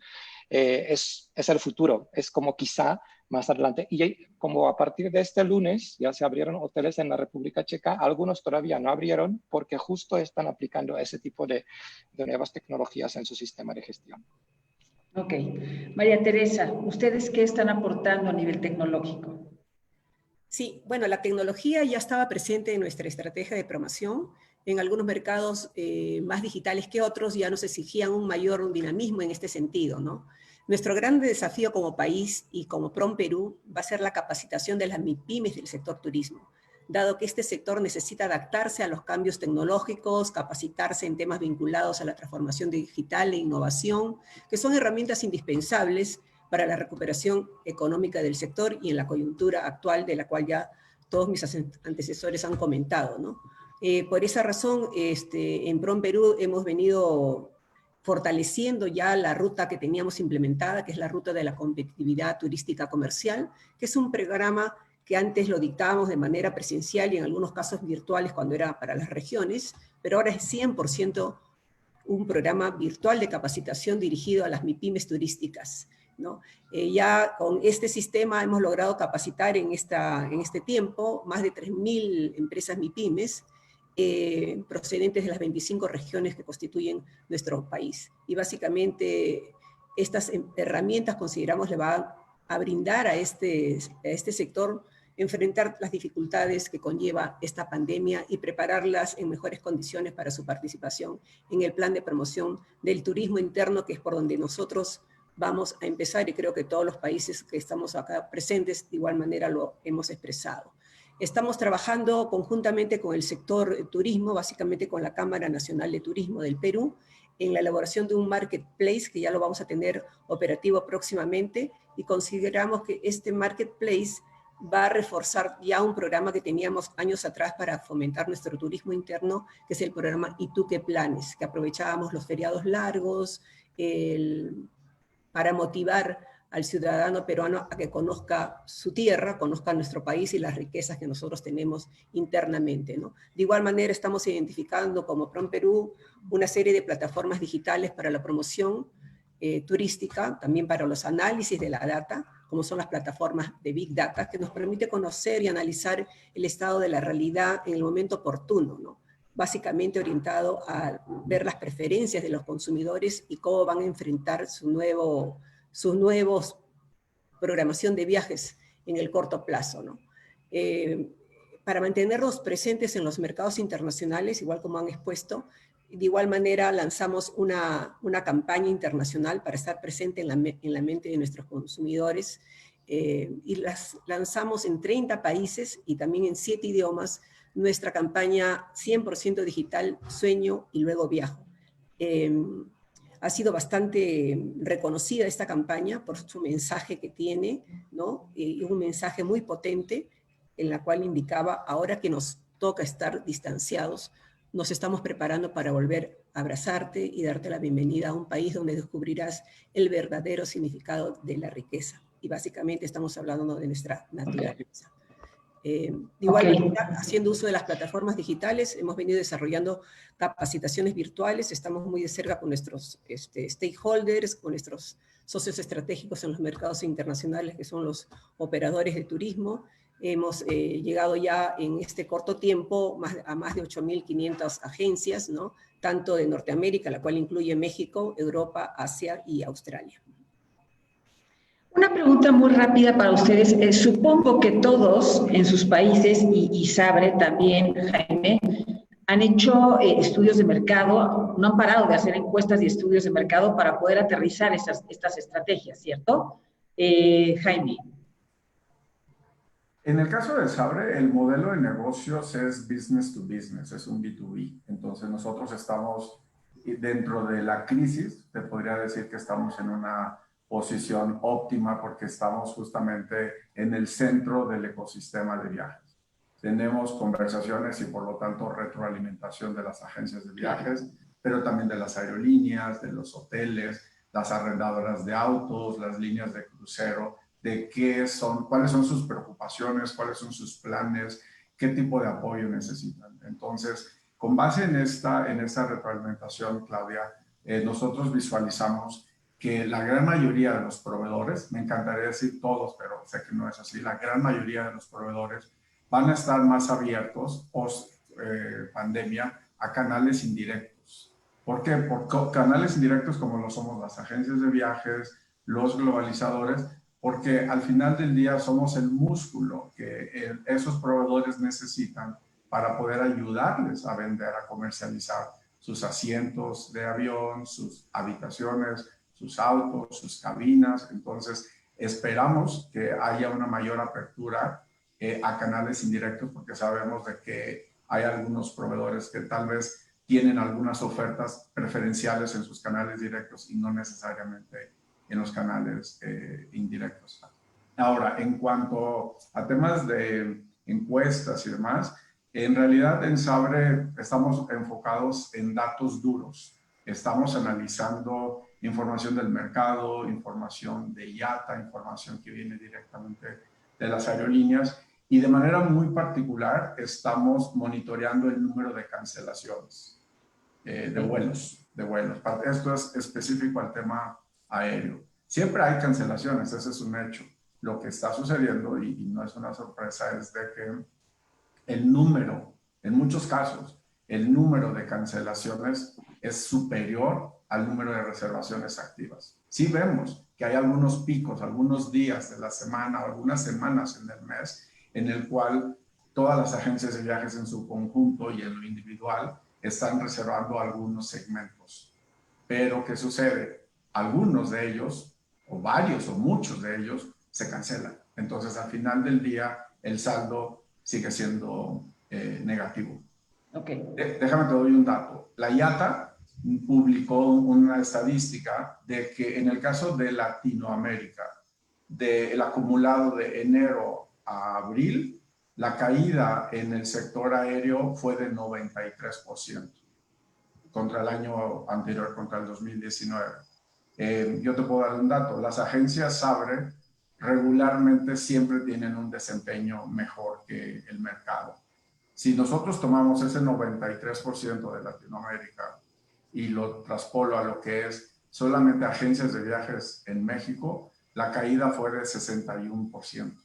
es el futuro, es como quizá más adelante. Y como a partir de este lunes ya se abrieron hoteles en la República Checa, algunos todavía no abrieron porque justo están aplicando ese tipo de nuevas tecnologías en su sistema de gestión. Ok. María Teresa, ¿ustedes qué están aportando a nivel tecnológico? Sí, bueno, la tecnología ya estaba presente en nuestra estrategia de promoción. En algunos mercados más digitales que otros ya nos exigían un mayor dinamismo en este sentido, ¿no? Nuestro gran desafío como país y como PROMPerú va a ser la capacitación de las MIPYMES del sector turismo, dado que este sector necesita adaptarse a los cambios tecnológicos, capacitarse en temas vinculados a la transformación digital e innovación, que son herramientas indispensables para la recuperación económica del sector y en la coyuntura actual de la cual ya todos mis antecesores han comentado, ¿no? Por esa razón, en PROMPerú hemos venido fortaleciendo ya la ruta que teníamos implementada, que es la ruta de la competitividad turística comercial, que es un programa que antes lo dictábamos de manera presencial y en algunos casos virtuales cuando era para las regiones, pero ahora es 100% un programa virtual de capacitación dirigido a las MIPYMES turísticas, ¿no? Ya con este sistema hemos logrado capacitar en este tiempo más de 3.000 empresas MIPYMES procedentes de las 25 regiones que constituyen nuestro país. Y básicamente estas herramientas consideramos le van a brindar a este sector enfrentar las dificultades que conlleva esta pandemia y prepararlas en mejores condiciones para su participación en el plan de promoción del turismo interno, que es por donde nosotros vamos a empezar, y creo que todos los países que estamos acá presentes de igual manera lo hemos expresado. Estamos trabajando conjuntamente con el sector turismo, básicamente con la Cámara Nacional de Turismo del Perú, en la elaboración de un marketplace que ya lo vamos a tener operativo próximamente, y consideramos que este marketplace va a reforzar ya un programa que teníamos años atrás para fomentar nuestro turismo interno, que es el programa ¿Y tú qué planes?, que aprovechábamos los feriados largos para motivar al ciudadano peruano a que conozca su tierra, conozca nuestro país y las riquezas que nosotros tenemos internamente, ¿no? De igual manera estamos identificando como PROMPerú una serie de plataformas digitales para la promoción turística, también para los análisis de la data, como son las plataformas de Big Data, que nos permite conocer y analizar el estado de la realidad en el momento oportuno, ¿no? Básicamente orientado a ver las preferencias de los consumidores y cómo van a enfrentar sus nuevos programación de viajes en el corto plazo, ¿no? Para mantenernos presentes en los mercados internacionales, igual como han expuesto, de igual manera lanzamos una campaña internacional para estar presente en la mente de nuestros consumidores, y las lanzamos en 30 países y también en 7 idiomas, nuestra campaña 100% digital, Sueño y Luego Viajo. Ha sido bastante reconocida esta campaña por su mensaje que tiene, ¿no? Y un mensaje muy potente en la cual indicaba, ahora que nos toca estar distanciados, nos estamos preparando para volver a abrazarte y darte la bienvenida a un país donde descubrirás el verdadero significado de la riqueza. Y básicamente estamos hablando de nuestra naturaleza. De igual manera, haciendo uso de las plataformas digitales, hemos venido desarrollando capacitaciones virtuales, estamos muy de cerca con nuestros stakeholders, con nuestros socios estratégicos en los mercados internacionales, que son los operadores de turismo. Hemos llegado ya en este corto tiempo a más de 8.500 agencias, ¿no? Tanto de Norteamérica, la cual incluye México, Europa, Asia y Australia. Una pregunta muy rápida para ustedes. Supongo que todos en sus países, y Sabre también, Jaime, han hecho estudios de mercado, no han parado de hacer encuestas y estudios de mercado para poder aterrizar estas estrategias, ¿cierto? Jaime. En el caso de Sabre, el modelo de negocios es business to business, es un B2B. Entonces nosotros estamos dentro de la crisis, te podría decir que estamos en una posición óptima porque estamos justamente en el centro del ecosistema de viajes. Tenemos conversaciones y por lo tanto retroalimentación de las agencias de viajes, pero también de las aerolíneas, de los hoteles, las arrendadoras de autos, las líneas de crucero, de cuáles son sus preocupaciones, cuáles son sus planes, qué tipo de apoyo necesitan. Entonces, con base en esta retroalimentación, Claudia, nosotros visualizamos que la gran mayoría de los proveedores, me encantaría decir todos, pero sé que no es así, la gran mayoría de los proveedores van a estar más abiertos post pandemia a canales indirectos. ¿Por qué? Por canales indirectos como lo somos las agencias de viajes, los globalizadores, porque al final del día somos el músculo que esos proveedores necesitan para poder ayudarles a vender, a comercializar sus asientos de avión, sus habitaciones, sus autos, sus cabinas. Entonces, esperamos que haya una mayor apertura a canales indirectos porque sabemos de que hay algunos proveedores que tal vez tienen algunas ofertas preferenciales en sus canales directos y no necesariamente en los canales indirectos. Ahora, en cuanto a temas de encuestas y demás, en realidad en Sabre estamos enfocados en datos duros. Estamos analizando información del mercado, información de IATA, información que viene directamente de las aerolíneas y de manera muy particular estamos monitoreando el número de cancelaciones de vuelos. Esto es específico al tema aéreo. Siempre hay cancelaciones, ese es un hecho. Lo que está sucediendo, y no es una sorpresa, es de que el número, en muchos casos, el número de cancelaciones es superior al número de reservaciones activas. Sí vemos que hay algunos picos, algunos días de la semana, algunas semanas en el mes, en el cual todas las agencias de viajes en su conjunto y en lo individual están reservando algunos segmentos. Pero, ¿qué sucede? Algunos de ellos, o varios o muchos de ellos, se cancelan. Entonces, al final del día, el saldo sigue siendo negativo. Okay. Déjame te doy un dato. La IATA publicó una estadística de que en el caso de Latinoamérica, del acumulado de enero a abril, la caída en el sector aéreo fue de 93% contra el año anterior, contra el 2019. Yo te puedo dar un dato. Las agencias Sabre regularmente siempre tienen un desempeño mejor que el mercado. Si nosotros tomamos ese 93% de Latinoamérica y lo traspolo a lo que es solamente agencias de viajes en México, la caída fue de 61%. O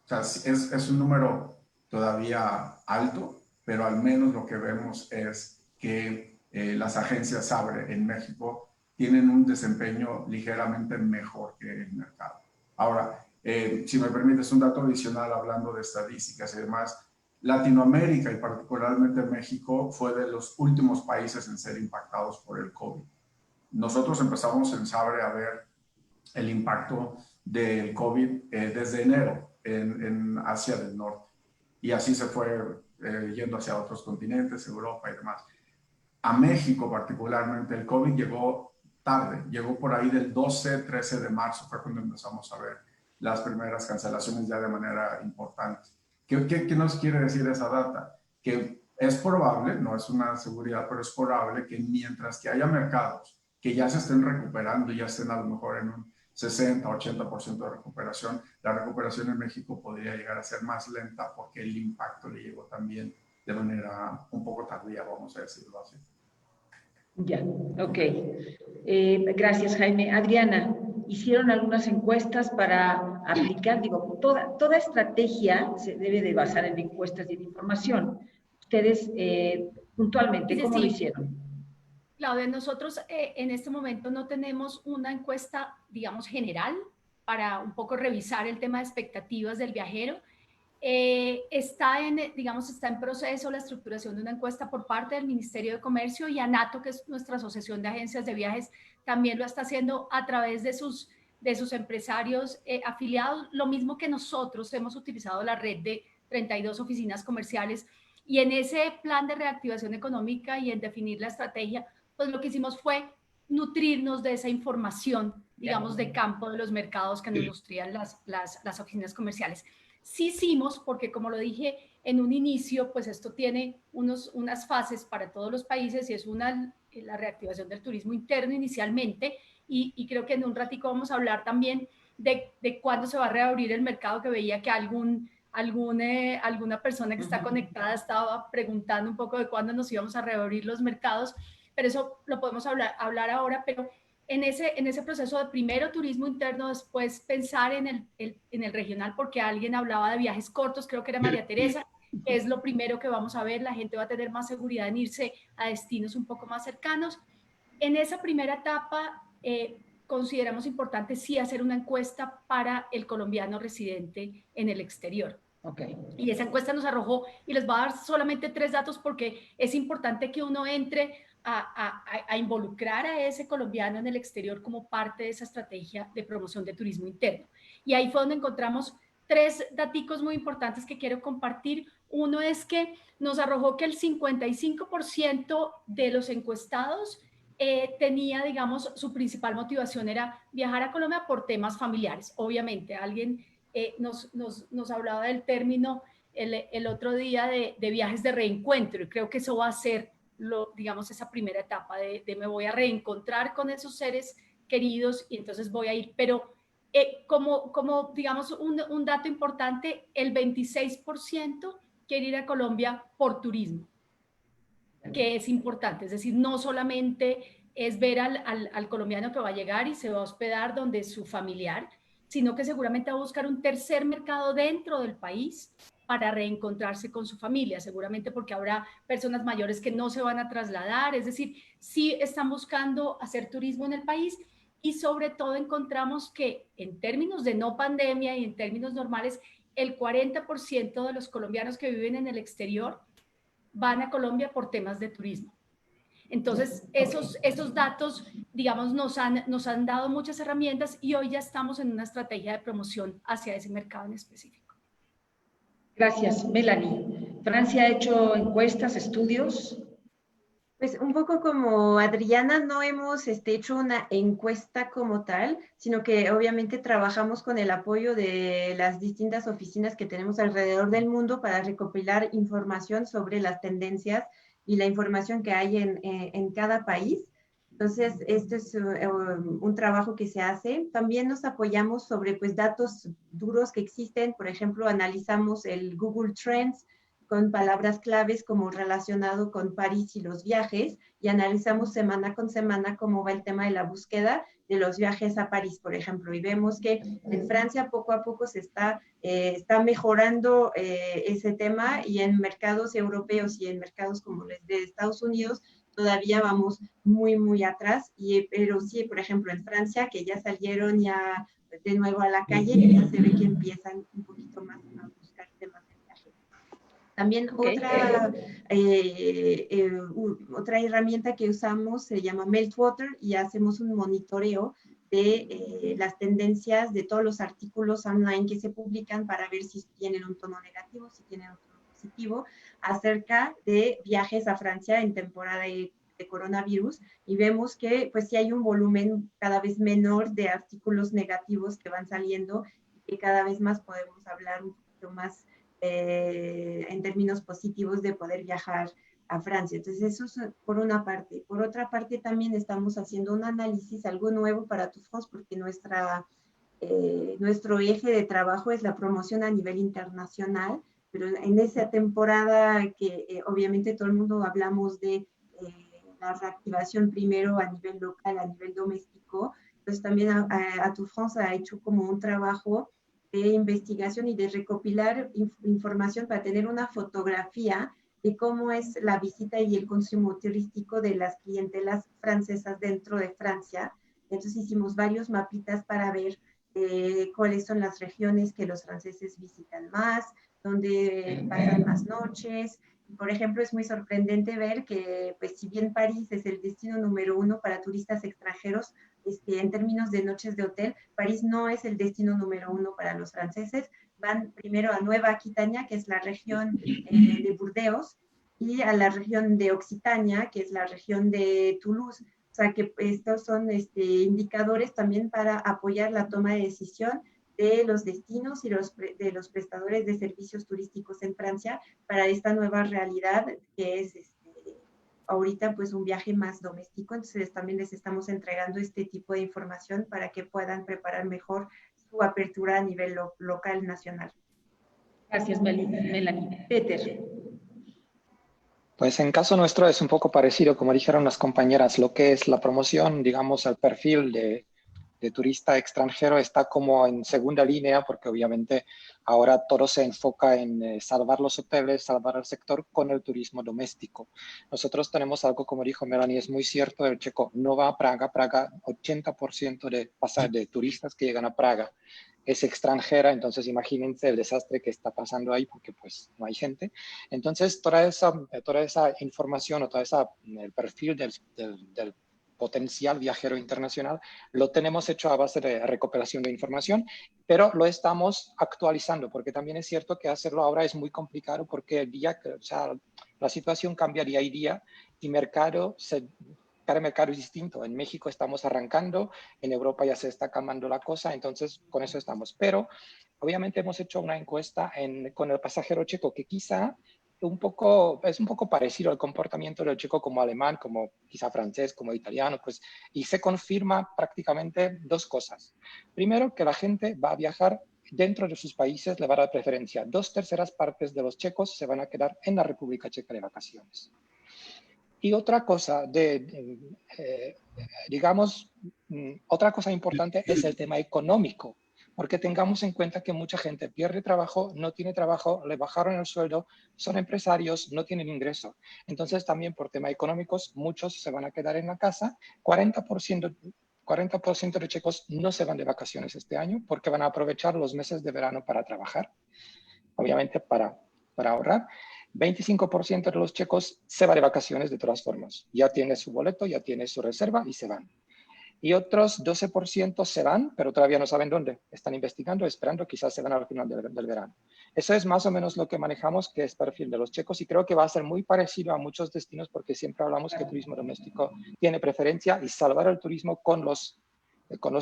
sea, es un número todavía alto, pero al menos lo que vemos es que las agencias Sabre en México tienen un desempeño ligeramente mejor que el mercado. Ahora, si me permites un dato adicional hablando de estadísticas y demás, Latinoamérica y particularmente México fue de los últimos países en ser impactados por el COVID. Nosotros empezamos en Sabre a ver el impacto del COVID desde enero en Asia del Norte y así se fue yendo hacia otros continentes, Europa y demás. A México particularmente el COVID llegó tarde, llegó por ahí del 12-13 de marzo, fue cuando empezamos a ver las primeras cancelaciones ya de manera importante. ¿Qué nos quiere decir esa data? Que es probable, no es una seguridad, pero es probable que mientras que haya mercados que ya se estén recuperando, ya estén a lo mejor en un 60-80% de recuperación, la recuperación en México podría llegar a ser más lenta porque el impacto le llegó también de manera un poco tardía, vamos a decirlo así. Ya, ok. Gracias, Jaime. Adriana, hicieron algunas encuestas para aplicar, digo, toda estrategia se debe de basar en encuestas y en información. Ustedes, puntualmente, ¿cómo lo hicieron? Claudia, nosotros en este momento no tenemos una encuesta, digamos, general para un poco revisar el tema de expectativas del viajero. Está en proceso la estructuración de una encuesta por parte del Ministerio de Comercio y ANATO, que es nuestra asociación de agencias de viajes, también lo está haciendo a través de sus empresarios afiliados, lo mismo que nosotros hemos utilizado la red de 32 oficinas comerciales y en ese plan de reactivación económica y en definir la estrategia, pues lo que hicimos fue nutrirnos de esa información, digamos, de campo de los mercados que nos nutrían las oficinas comerciales. Sí hicimos, porque como lo dije en un inicio, pues esto tiene unas fases para todos los países y es la reactivación del turismo interno inicialmente y creo que en un ratico vamos a hablar también de cuándo se va a reabrir el mercado, que veía que alguna persona que está conectada estaba preguntando un poco de cuándo nos íbamos a reabrir los mercados, pero eso lo podemos hablar ahora, pero en ese proceso de primero turismo interno, después pensar en el regional, porque alguien hablaba de viajes cortos, creo que era María Teresa, que es lo primero que vamos a ver, la gente va a tener más seguridad en irse a destinos un poco más cercanos. En esa primera etapa consideramos importante sí hacer una encuesta para el colombiano residente en el exterior. Okay. Y esa encuesta nos arrojó, y les voy a dar solamente 3 datos porque es importante que uno entre a involucrar a ese colombiano en el exterior como parte de esa estrategia de promoción de turismo interno. Y ahí fue donde encontramos 3 daticos muy importantes que quiero compartir. Uno es que nos arrojó que el 55% de los encuestados tenía, digamos, su principal motivación era viajar a Colombia por temas familiares. Obviamente, alguien nos hablaba del término el otro día de viajes de reencuentro, y creo que eso va a ser digamos, esa primera etapa de me voy a reencontrar con esos seres queridos y entonces voy a ir. Pero como digamos, un dato importante, el 26% quiere ir a Colombia por turismo, que es importante. Es decir, no solamente es ver al colombiano que va a llegar y se va a hospedar donde es su familiar, sino que seguramente va a buscar un tercer mercado dentro del país para reencontrarse con su familia, seguramente porque habrá personas mayores que no se van a trasladar, es decir, sí están buscando hacer turismo en el país y sobre todo encontramos que en términos de no pandemia y en términos normales, el 40% de los colombianos que viven en el exterior van a Colombia por temas de turismo. Entonces, esos datos, digamos, nos han dado muchas herramientas y hoy ya estamos en una estrategia de promoción hacia ese mercado en específico. Gracias, Melanie. ¿Francia ha hecho encuestas, estudios? Pues un poco como Adriana, no hemos hecho una encuesta como tal, sino que obviamente trabajamos con el apoyo de las distintas oficinas que tenemos alrededor del mundo para recopilar información sobre las tendencias y la información que hay en cada país. Entonces, este es un trabajo que se hace. También nos apoyamos sobre pues, datos duros que existen. Por ejemplo, analizamos el Google Trends con palabras claves como relacionado con París y los viajes, y analizamos semana con semana cómo va el tema de la búsqueda de los viajes a París, por ejemplo, y vemos que en Francia poco a poco se está mejorando ese tema, y en mercados europeos y en mercados como los de Estados Unidos todavía vamos muy, muy atrás, pero sí, por ejemplo, en Francia, que ya salieron ya de nuevo a la calle, ya se ve que empiezan un poquito más a buscar temas de viaje. También otra herramienta que usamos se llama Meltwater, y hacemos un monitoreo de las tendencias de todos los artículos online que se publican para ver si tienen un tono negativo, si tienen un tono positivo, acerca de viajes a Francia en temporada de coronavirus, y vemos que pues sí hay un volumen cada vez menor de artículos negativos que van saliendo, y que cada vez más podemos hablar un poquito más en términos positivos de poder viajar a Francia. Entonces, eso es por una parte. Por otra parte, también estamos haciendo un análisis, algo nuevo para Tour de France, porque nuestro eje de trabajo es la promoción a nivel internacional, pero en esa temporada que obviamente todo el mundo hablamos de la reactivación primero a nivel local, a nivel doméstico. Entonces, también a Tour de France ha hecho como un trabajo de investigación y de recopilar información para tener una fotografía de cómo es la visita y el consumo turístico de las clientelas francesas dentro de Francia. Entonces hicimos varios mapitas para ver cuáles son las regiones que los franceses visitan más, dónde pasan más noches. Por ejemplo, es muy sorprendente ver que, pues, si bien París es el destino número 1 para turistas extranjeros, en términos de noches de hotel, París no es el destino número 1 para los franceses. Van primero a Nueva Aquitania, que es la región de Burdeos, y a la región de Occitania, que es la región de Toulouse. O sea que estos son indicadores también para apoyar la toma de decisión de los destinos y de los prestadores de servicios turísticos en Francia para esta nueva realidad que es ahorita pues un viaje más doméstico. Entonces también les estamos entregando este tipo de información para que puedan preparar mejor su apertura a nivel local, nacional. Gracias, Melanie. Peter. Pues en caso nuestro es un poco parecido, como dijeron las compañeras, lo que es la promoción, digamos, al perfil de turista extranjero está como en segunda línea, porque obviamente ahora todo se enfoca en salvar los hoteles, salvar el sector con el turismo doméstico. Nosotros tenemos algo, como dijo Melanie, es muy cierto, el checo no va a Praga, 80% de turistas que llegan a Praga es extranjera, entonces imagínense el desastre que está pasando ahí porque pues no hay gente. Entonces toda esa información o el perfil del potencial viajero internacional, lo tenemos hecho a base de recopilación de información, pero lo estamos actualizando, porque también es cierto que hacerlo ahora es muy complicado, porque la situación cambia día y día, y cada mercado es distinto. En México estamos arrancando, en Europa ya se está calmando la cosa, entonces con eso estamos. Pero obviamente hemos hecho una encuesta con el pasajero checo, que quizá es un poco parecido al comportamiento del checo como alemán, como quizá francés, como italiano, pues, y se confirma prácticamente dos cosas. Primero, que la gente va a viajar dentro de sus países, le va a dar preferencia. 2/3 partes de los checos se van a quedar en la República Checa de vacaciones. Y otra cosa, digamos, otra cosa importante es el tema económico, porque tengamos en cuenta que mucha gente pierde trabajo, no tiene trabajo, le bajaron el sueldo, son empresarios, no tienen ingreso. Entonces también por temas económicos muchos se van a quedar en la casa. 40% de checos no se van de vacaciones este año porque van a aprovechar los meses de verano para trabajar, obviamente para ahorrar. 25% de los checos se va de vacaciones de todas formas. Ya tiene su boleto, ya tiene su reserva y se van. Y otros 12% se van, pero todavía no saben dónde. Están investigando, esperando, quizás se van al final del verano. Eso es más o menos lo que manejamos, que es perfil de los checos, y creo que va a ser muy parecido a muchos destinos porque siempre hablamos que el turismo doméstico tiene preferencia y salvar el turismo con los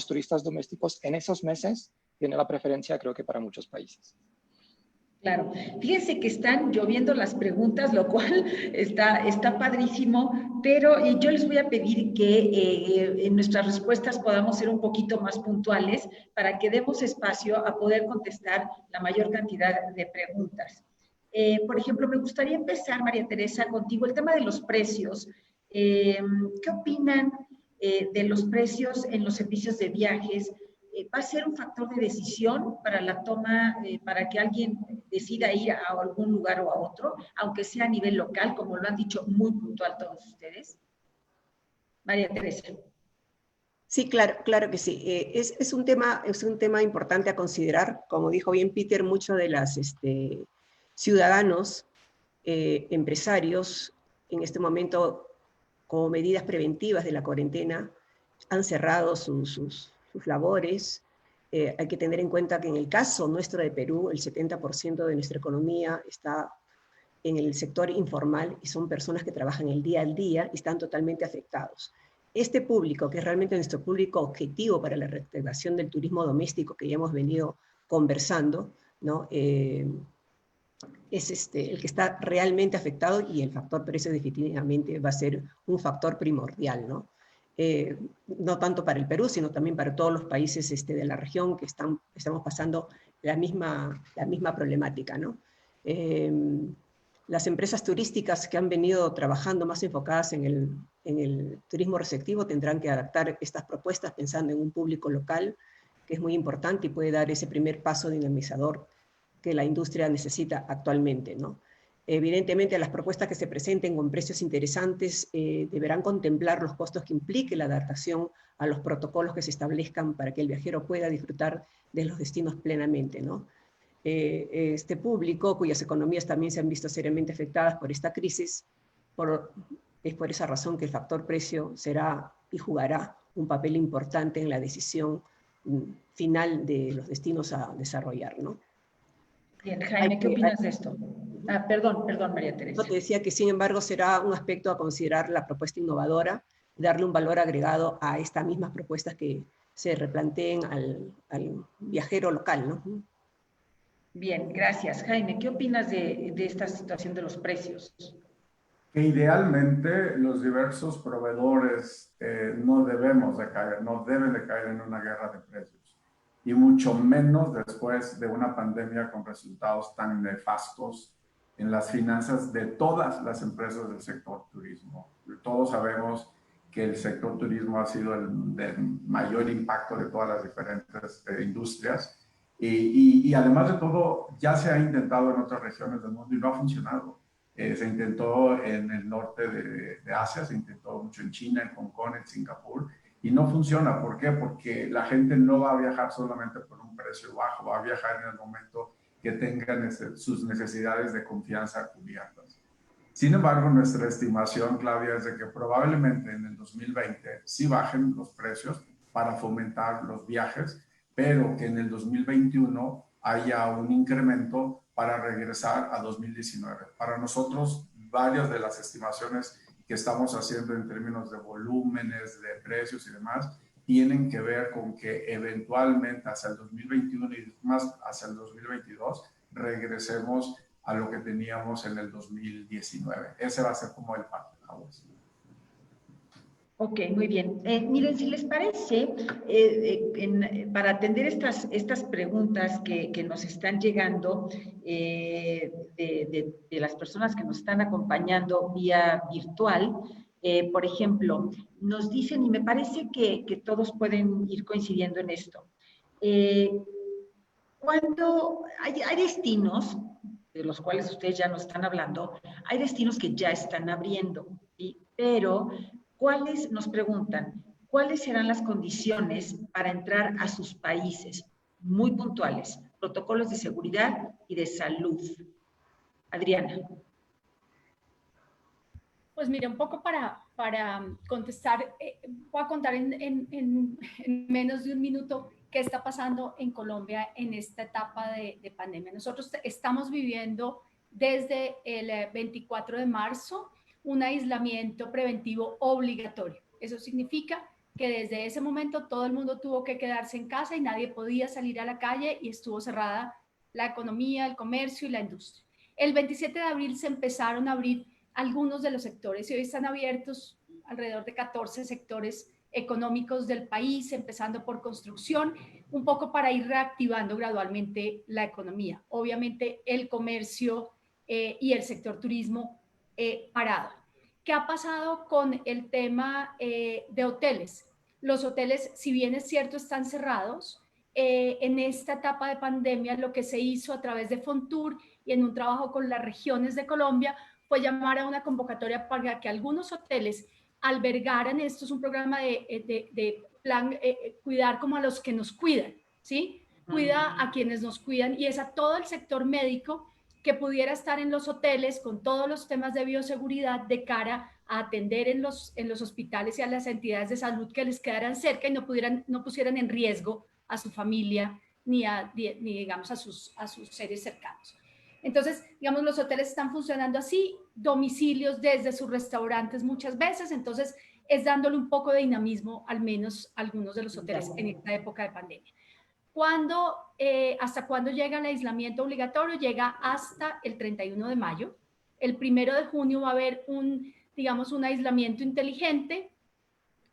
turistas domésticos en esos meses tiene la preferencia, creo que para muchos países. Claro, fíjense que están lloviendo las preguntas, lo cual está padrísimo, pero yo les voy a pedir que en nuestras respuestas podamos ser un poquito más puntuales para que demos espacio a poder contestar la mayor cantidad de preguntas. Por ejemplo, me gustaría empezar, María Teresa, contigo el tema de los precios. ¿Qué opinan de los precios en los servicios de viajes? ¿Va a ser un factor de decisión para la toma, para que alguien decida ir a algún lugar o a otro, aunque sea a nivel local, como lo han dicho muy puntual todos ustedes? María Teresa. Sí, claro que sí. Es un tema importante a considerar. Como dijo bien Peter, muchos de los ciudadanos, empresarios, en este momento, como medidas preventivas de la cuarentena, han cerrado sus labores. Hay que tener en cuenta que en el caso nuestro de Perú, el 70% de nuestra economía está en el sector informal y son personas que trabajan el día al día y están totalmente afectados. Este público, que es realmente nuestro público objetivo para la reactivación del turismo doméstico que ya hemos venido conversando, ¿no? Es el que está realmente afectado, y el factor precio definitivamente va a ser un factor primordial, ¿no? No tanto para el Perú, sino también para todos los países de la región que estamos pasando la misma problemática, ¿no? Las empresas turísticas que han venido trabajando más enfocadas en el turismo receptivo tendrán que adaptar estas propuestas pensando en un público local, que es muy importante y puede dar ese primer paso dinamizador que la industria necesita actualmente, ¿no? Evidentemente, las propuestas que se presenten con precios interesantes deberán contemplar los costos que implique la adaptación a los protocolos que se establezcan para que el viajero pueda disfrutar de los destinos plenamente, ¿no? Este público, cuyas economías también se han visto seriamente afectadas por esta crisis, es por esa razón que el factor precio será y jugará un papel importante en la decisión final de los destinos a desarrollar, ¿no? Bien, Jaime, ¿qué opinas de esto? Perdón, María Teresa. Te decía que, sin embargo, será un aspecto a considerar la propuesta innovadora, darle un valor agregado a estas mismas propuestas que se replanteen al viajero local, ¿no? Bien, gracias. Jaime, ¿qué opinas de esta situación de los precios? Que idealmente los diversos proveedores no deben de caer en una guerra de precios, y mucho menos después de una pandemia con resultados tan nefastos en las finanzas de todas las empresas del sector turismo. Todos sabemos que el sector turismo ha sido el de mayor impacto de todas las diferentes industrias, y además de todo ya se ha intentado en otras regiones del mundo y no ha funcionado. Se intentó en el norte de Asia, se intentó mucho en China, en Hong Kong, en Singapur, y no funciona. ¿Por qué? Porque la gente no va a viajar solamente por un precio bajo, va a viajar en el momento que tengan sus necesidades de confianza cubiertas. Sin embargo, nuestra estimación, Claudia, es de que probablemente en el 2020 sí bajen los precios para fomentar los viajes, pero que en el 2021 haya un incremento para regresar a 2019. Para nosotros, varias de las estimaciones que estamos haciendo en términos de volúmenes, de precios y demás, tienen que ver con que eventualmente hacia el 2021 y más hacia el 2022 regresemos a lo que teníamos en el 2019. Ese va a ser como el parteaguas. Ok, muy bien. Miren, si les parece, para atender estas preguntas que nos están llegando de las personas que nos están acompañando vía virtual, por ejemplo, nos dicen, y me parece que todos pueden ir coincidiendo en esto, Cuando hay destinos, de los cuales ustedes ya no están hablando, hay destinos que ya están abriendo, ¿sí? Pero nos preguntan, ¿cuáles serán las condiciones para entrar a sus países? Muy puntuales, protocolos de seguridad y de salud. Adriana. Pues mira, un poco para contestar, voy a contar en menos de un minuto qué está pasando en Colombia en esta etapa de pandemia. Nosotros estamos viviendo desde el 24 de marzo un aislamiento preventivo obligatorio. Eso significa que desde ese momento todo el mundo tuvo que quedarse en casa y nadie podía salir a la calle y estuvo cerrada la economía, el comercio y la industria. El 27 de abril se empezaron a abrir algunos de los sectores y hoy están abiertos alrededor de 14 sectores económicos del país, empezando por construcción, un poco para ir reactivando gradualmente la economía. Obviamente el comercio y el sector turismo parado. ¿Qué ha pasado con el tema de hoteles? Los hoteles, si bien es cierto, están cerrados. En esta etapa de pandemia, lo que se hizo a través de Fontur y en un trabajo con las regiones de Colombia fue llamar a una convocatoria para que algunos hoteles albergaran, esto es un programa de plan, cuidar como a los que nos cuidan, ¿sí? Cuida a quienes nos cuidan y es a todo el sector médico que pudiera estar en los hoteles con todos los temas de bioseguridad de cara a atender en los hospitales y a las entidades de salud que les quedaran cerca y no pusieran en riesgo a su familia ni digamos a sus seres cercanos. Entonces, digamos, los hoteles están funcionando así, domicilios desde sus restaurantes muchas veces, entonces es dándole un poco de dinamismo al menos a algunos de los hoteles en esta época de pandemia. ¿Hasta cuándo llega el aislamiento obligatorio? Llega hasta el 31 de mayo. El 1 de junio va a haber un aislamiento inteligente,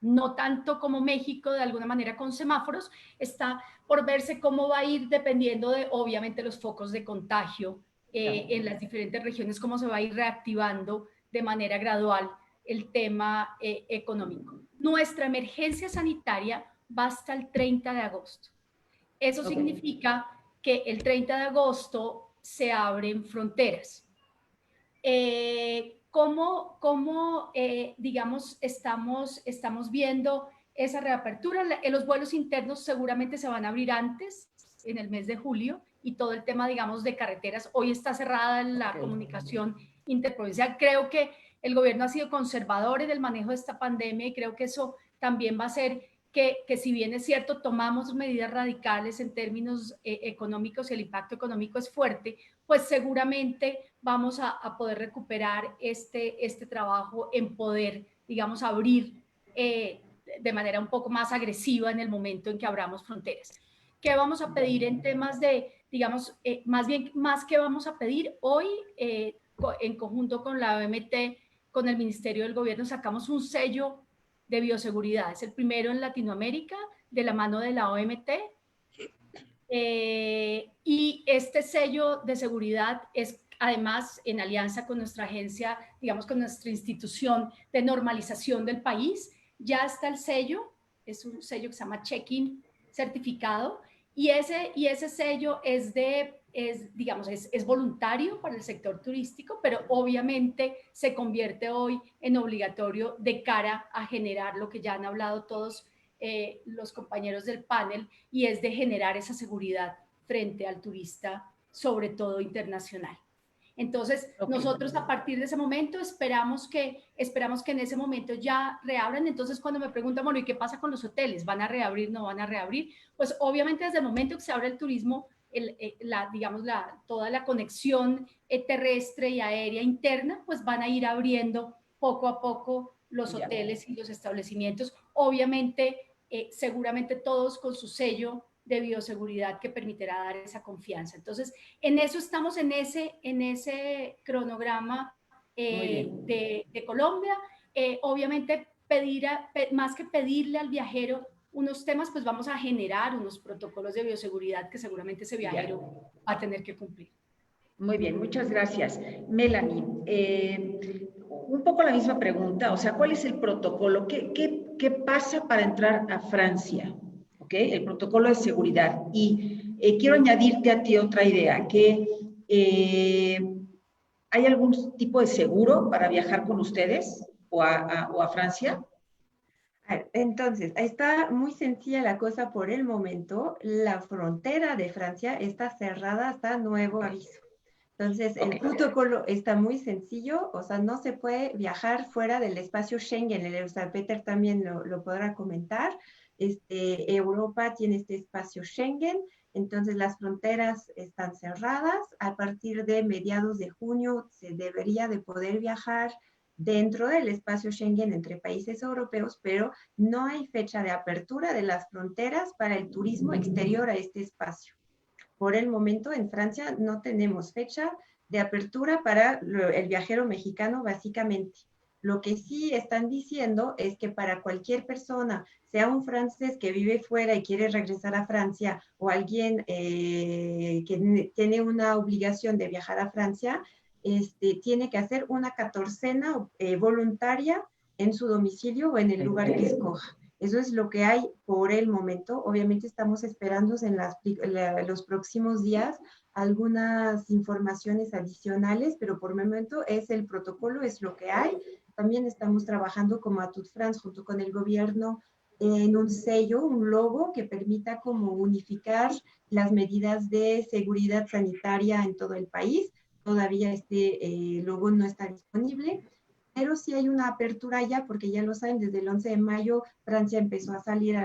no tanto como México, de alguna manera con semáforos. Está por verse cómo va a ir dependiendo de, obviamente, los focos de contagio en las diferentes regiones, cómo se va a ir reactivando de manera gradual el tema económico. Nuestra emergencia sanitaria va hasta el 30 de agosto. Eso significa que el 30 de agosto se abren fronteras. ¿Cómo digamos, estamos viendo esa reapertura? Los vuelos internos seguramente se van a abrir antes, en el mes de julio, y todo el tema, digamos, de carreteras. Hoy está cerrada la comunicación interprovincial. Creo que el gobierno ha sido conservador en el manejo de esta pandemia y creo que eso también va a hacer que si bien es cierto, tomamos medidas radicales en términos económicos y el impacto económico es fuerte, pues seguramente vamos a poder recuperar este trabajo en poder, digamos, abrir de manera un poco más agresiva en el momento en que abramos fronteras. ¿Qué vamos a pedir en temas de, digamos, más que vamos a pedir hoy, en conjunto con la OMT, con el Ministerio del Gobierno, sacamos un sello de bioseguridad? Es el primero en Latinoamérica, de la mano de la OMT. Y este sello de seguridad es además en alianza con nuestra agencia, digamos con nuestra institución de normalización del país. Ya está el sello, es un sello que se llama Check-in certificado, y ese sello es voluntario para el sector turístico, pero obviamente se convierte hoy en obligatorio de cara a generar lo que ya han hablado todos los compañeros del panel, y es de generar esa seguridad frente al turista, sobre todo internacional. Entonces, nosotros a partir de ese momento esperamos que en ese momento ya reabran. Entonces, cuando me preguntan, bueno, ¿y qué pasa con los hoteles? ¿Van a reabrir? ¿No van a reabrir? Pues obviamente desde el momento que se abre el turismo, toda la conexión terrestre y aérea interna, pues van a ir abriendo poco a poco los hoteles y los establecimientos. Obviamente, seguramente todos con su sello de bioseguridad que permitirá dar esa confianza. Entonces, en eso estamos, en ese cronograma de Colombia. Obviamente, más que pedirle al viajero unos temas, pues vamos a generar unos protocolos de bioseguridad que seguramente ese viajero va a tener que cumplir. Muy bien, muchas gracias. Melanie, un poco la misma pregunta, o sea, ¿cuál es el protocolo? ¿Qué pasa para entrar a Francia? ¿Okay? El protocolo de seguridad. Y quiero añadirte a ti otra idea, que ¿hay algún tipo de seguro para viajar con ustedes o a Francia? Entonces, está muy sencilla la cosa por el momento. La frontera de Francia está cerrada hasta nuevo aviso. Entonces, el protocolo está muy sencillo, o sea, no se puede viajar fuera del espacio Schengen. O sea, Peter también lo podrá comentar. Europa tiene este espacio Schengen, entonces las fronteras están cerradas. A partir de mediados de junio se debería de poder viajar dentro del espacio Schengen entre países europeos, pero no hay fecha de apertura de las fronteras para el turismo exterior a este espacio. Por el momento en Francia no tenemos fecha de apertura para el viajero mexicano básicamente. Lo que sí están diciendo es que para cualquier persona, sea un francés que vive fuera y quiere regresar a Francia o alguien que tiene una obligación de viajar a Francia, tiene que hacer una 14ª voluntaria en su domicilio o en el lugar que escoja. Eso es lo que hay por el momento. Obviamente estamos esperando en los próximos días algunas informaciones adicionales, pero por el momento es el protocolo, es lo que hay. También estamos trabajando como Atout France junto con el gobierno en un sello, un logo que permita como unificar las medidas de seguridad sanitaria en todo el país. Todavía este logo no está disponible, pero sí hay una apertura ya, porque ya lo saben, desde el 11 de mayo Francia empezó a salir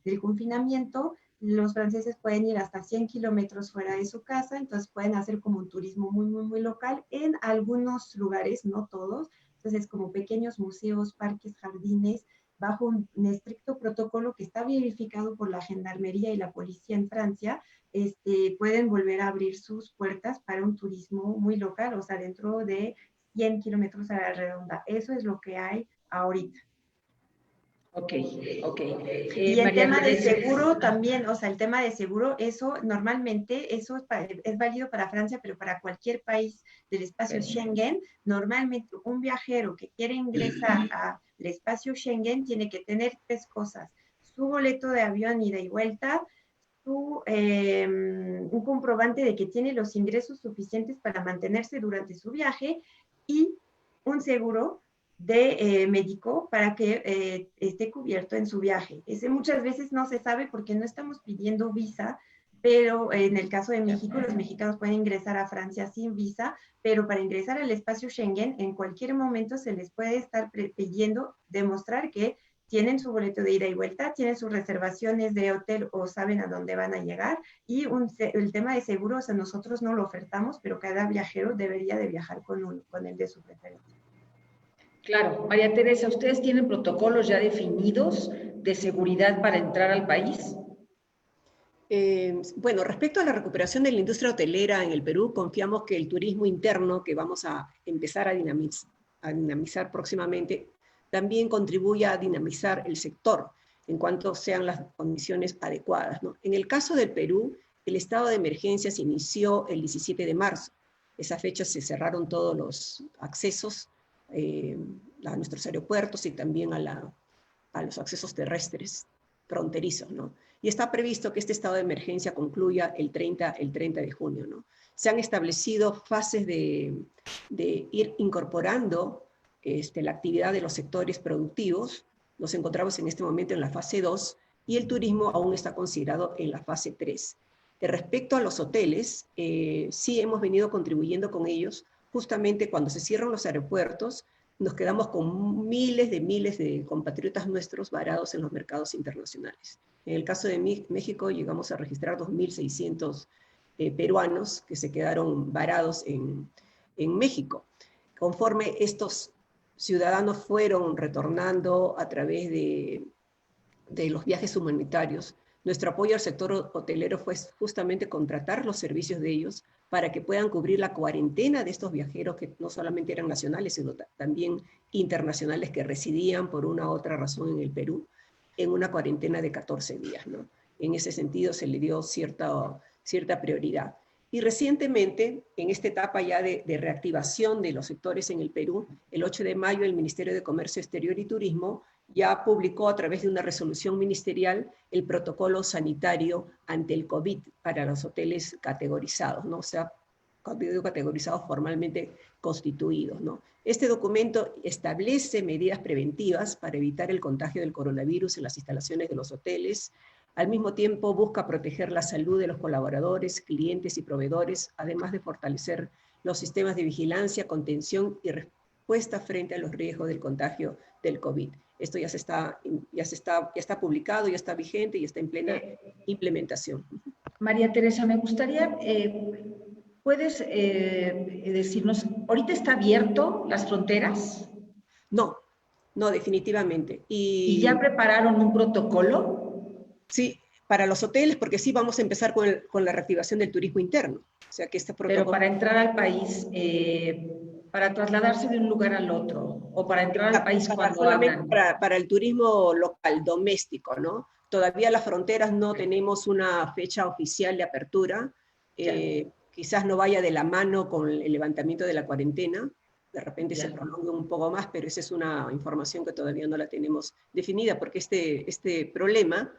del confinamiento. Los franceses pueden ir hasta 100 kilómetros fuera de su casa, entonces pueden hacer como un turismo muy, muy, muy local en algunos lugares, no todos. Entonces, como pequeños museos, parques, jardines, bajo un estricto protocolo que está verificado por la Gendarmería y la policía en Francia, pueden volver a abrir sus puertas para un turismo muy local, o sea, dentro de 100 kilómetros a la redonda. Eso es lo que hay ahorita. Ok. Y el tema de seguro también, o sea, el tema de seguro, eso normalmente, eso es válido para Francia, pero para cualquier país del espacio Schengen, normalmente un viajero que quiere ingresar al espacio Schengen tiene que tener 3 cosas: su boleto de avión ida y vuelta, un comprobante de que tiene los ingresos suficientes para mantenerse durante su viaje y un seguro de médico para que esté cubierto en su viaje. Ese muchas veces no se sabe porque no estamos pidiendo visa, pero en el caso de México, los mexicanos pueden ingresar a Francia sin visa, pero para ingresar al espacio Schengen, en cualquier momento se les puede estar pidiendo demostrar que tienen su boleto de ida y vuelta, tienen sus reservaciones de hotel o saben a dónde van a llegar. Y el tema de seguros, nosotros no lo ofertamos, pero cada viajero debería de viajar con el de su preferencia. Claro. María Teresa, ¿ustedes tienen protocolos ya definidos de seguridad para entrar al país? Bueno, respecto a la recuperación de la industria hotelera en el Perú, confiamos que el turismo interno que vamos a empezar a dinamizar próximamente también contribuya a dinamizar el sector en cuanto sean las condiciones adecuadas, ¿no? En el caso del Perú, el estado de emergencia se inició el 17 de marzo. Esa fecha se cerraron todos los accesos a nuestros aeropuertos y también a los accesos terrestres fronterizos, ¿no? Y está previsto que este estado de emergencia concluya el 30 de junio, ¿no? Se han establecido fases de ir incorporando la actividad de los sectores productivos. Nos encontramos en este momento en la fase 2 y el turismo aún está considerado en la fase 3. Respecto a los hoteles, sí hemos venido contribuyendo con ellos. Justamente cuando se cierran los aeropuertos, nos quedamos con miles de compatriotas nuestros varados en los mercados internacionales. En el caso de México, llegamos a registrar 2.600 peruanos que se quedaron varados en México. Conforme estos ciudadanos fueron retornando a través de los viajes humanitarios, nuestro apoyo al sector hotelero fue justamente contratar los servicios de ellos para que puedan cubrir la cuarentena de estos viajeros que no solamente eran nacionales, sino también internacionales que residían por una u otra razón en el Perú, en una cuarentena de 14 días, ¿no? En ese sentido se le dio cierta prioridad. Y recientemente, en esta etapa ya de reactivación de los sectores en el Perú, el 8 de mayo el Ministerio de Comercio Exterior y Turismo ya publicó a través de una resolución ministerial el protocolo sanitario ante el COVID para los hoteles categorizados, ¿no? O sea, categorizados formalmente constituidos, ¿no? Este documento establece medidas preventivas para evitar el contagio del coronavirus en las instalaciones de los hoteles. Al mismo tiempo busca proteger la salud de los colaboradores, clientes y proveedores, además de fortalecer los sistemas de vigilancia, contención y respuesta frente a los riesgos del contagio del COVID. Esto ya está publicado, ya está vigente y está en plena implementación. María Teresa, me gustaría, ¿puedes decirnos, ahorita está abierto las fronteras? No, definitivamente. ¿Y ya prepararon un protocolo? Sí, para los hoteles, porque sí vamos a empezar con la reactivación del turismo interno. O sea que este protocolo... Pero para entrar al país, para trasladarse de un lugar al otro, o para entrar al país cuando hablan. Para el turismo local, doméstico, ¿no? Todavía las fronteras no tenemos una fecha oficial de apertura. Quizás no vaya de la mano con el levantamiento de la cuarentena. De repente se prolongue un poco más, pero esa es una información que todavía no la tenemos definida, porque este problema,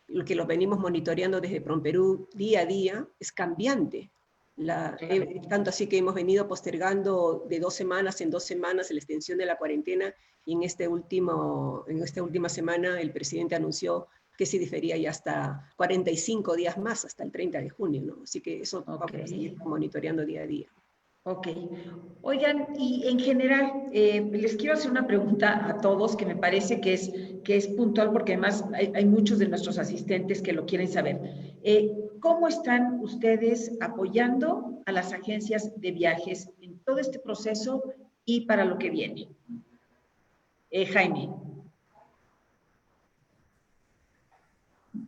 lo que lo venimos monitoreando desde PROMPERÚ día a día, es cambiante. Tanto así que hemos venido postergando de 2 semanas en 2 semanas la extensión de la cuarentena, y en esta última semana el presidente anunció que se difería ya hasta 45 días más, hasta el 30 de junio, ¿no? Así que eso vamos a seguir monitoreando día a día. Ok. Oigan, y en general, les quiero hacer una pregunta a todos que me parece que es puntual, porque además hay muchos de nuestros asistentes que lo quieren saber. ¿Cómo están ustedes apoyando a las agencias de viajes en todo este proceso y para lo que viene? Jaime.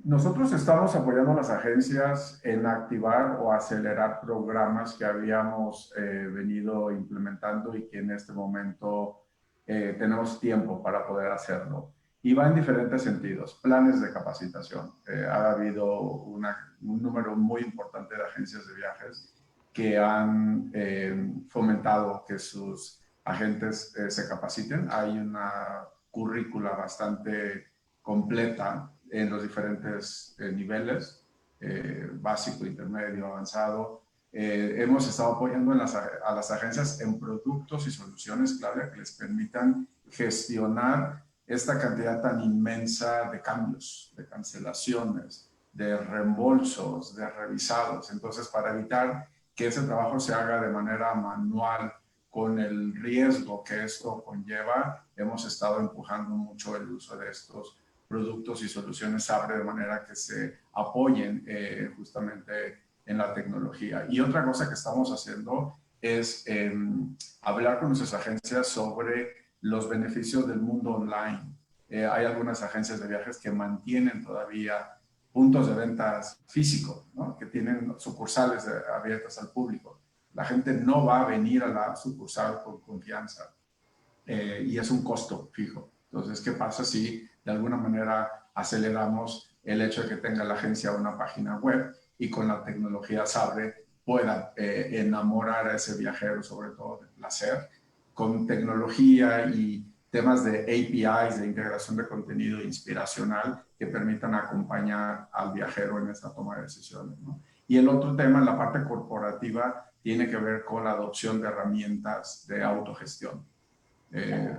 Nosotros estamos apoyando a las agencias en activar o acelerar programas que habíamos venido implementando y que en este momento tenemos tiempo para poder hacerlo. Y va en diferentes sentidos. Planes de capacitación. Ha habido un número muy importante de agencias de viajes que han fomentado que sus agentes se capaciten. Hay una currícula bastante completa en los diferentes niveles, básico, intermedio, avanzado. Hemos estado apoyando a las agencias en productos y soluciones, Claudia, que les permitan gestionar esta cantidad tan inmensa de cambios, de cancelaciones, de reembolsos, de revisados. Entonces, para evitar que ese trabajo se haga de manera manual, con el riesgo que esto conlleva, hemos estado empujando mucho el uso de estos productos y soluciones SABRE de manera que se apoyen justamente en la tecnología. Y otra cosa que estamos haciendo es hablar con nuestras agencias sobre los beneficios del mundo online. Hay algunas agencias de viajes que mantienen todavía puntos de ventas físicos, ¿no? Que tienen sucursales abiertas al público. La gente no va a venir a la sucursal por confianza y es un costo fijo. Entonces, ¿qué pasa si de alguna manera aceleramos el hecho de que tenga la agencia una página web y con la tecnología SABRE pueda enamorar a ese viajero, sobre todo de placer, con tecnología y temas de APIs, de integración de contenido inspiracional que permitan acompañar al viajero en esta toma de decisiones, ¿no? Y el otro tema, en la parte corporativa, tiene que ver con la adopción de herramientas de autogestión.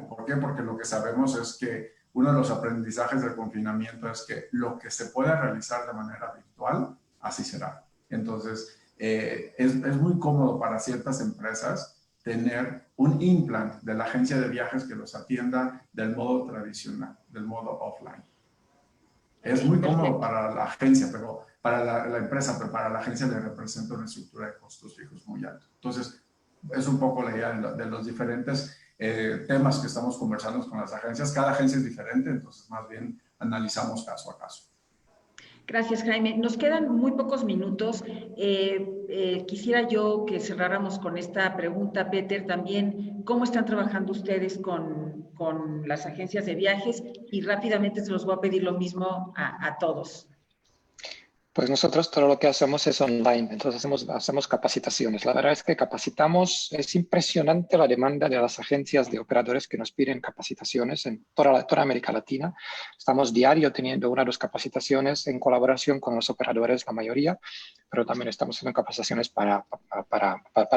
¿Por qué? Porque lo que sabemos es que uno de los aprendizajes del confinamiento es que lo que se pueda realizar de manera virtual, así será. Entonces, es muy cómodo para ciertas empresas tener un implant de la agencia de viajes que los atienda del modo tradicional, del modo offline. Es muy cómodo para la agencia, pero para la empresa, pero para la agencia le representa una estructura de costos fijos muy alta. Entonces, es un poco la idea de los diferentes temas que estamos conversando con las agencias. Cada agencia es diferente, entonces más bien analizamos caso a caso. Gracias, Jaime. Nos quedan muy pocos minutos. Quisiera yo que cerráramos con esta pregunta, Peter, también, ¿cómo están trabajando ustedes con las agencias de viajes? Y rápidamente se los voy a pedir lo mismo a todos. Pues nosotros todo lo que hacemos es online, entonces hacemos capacitaciones. La verdad es que capacitamos, es impresionante la demanda de las agencias de operadores que nos piden capacitaciones en toda América Latina. Estamos diario teniendo 1 o 2 capacitaciones en colaboración con los operadores, la mayoría, pero también estamos haciendo capacitaciones para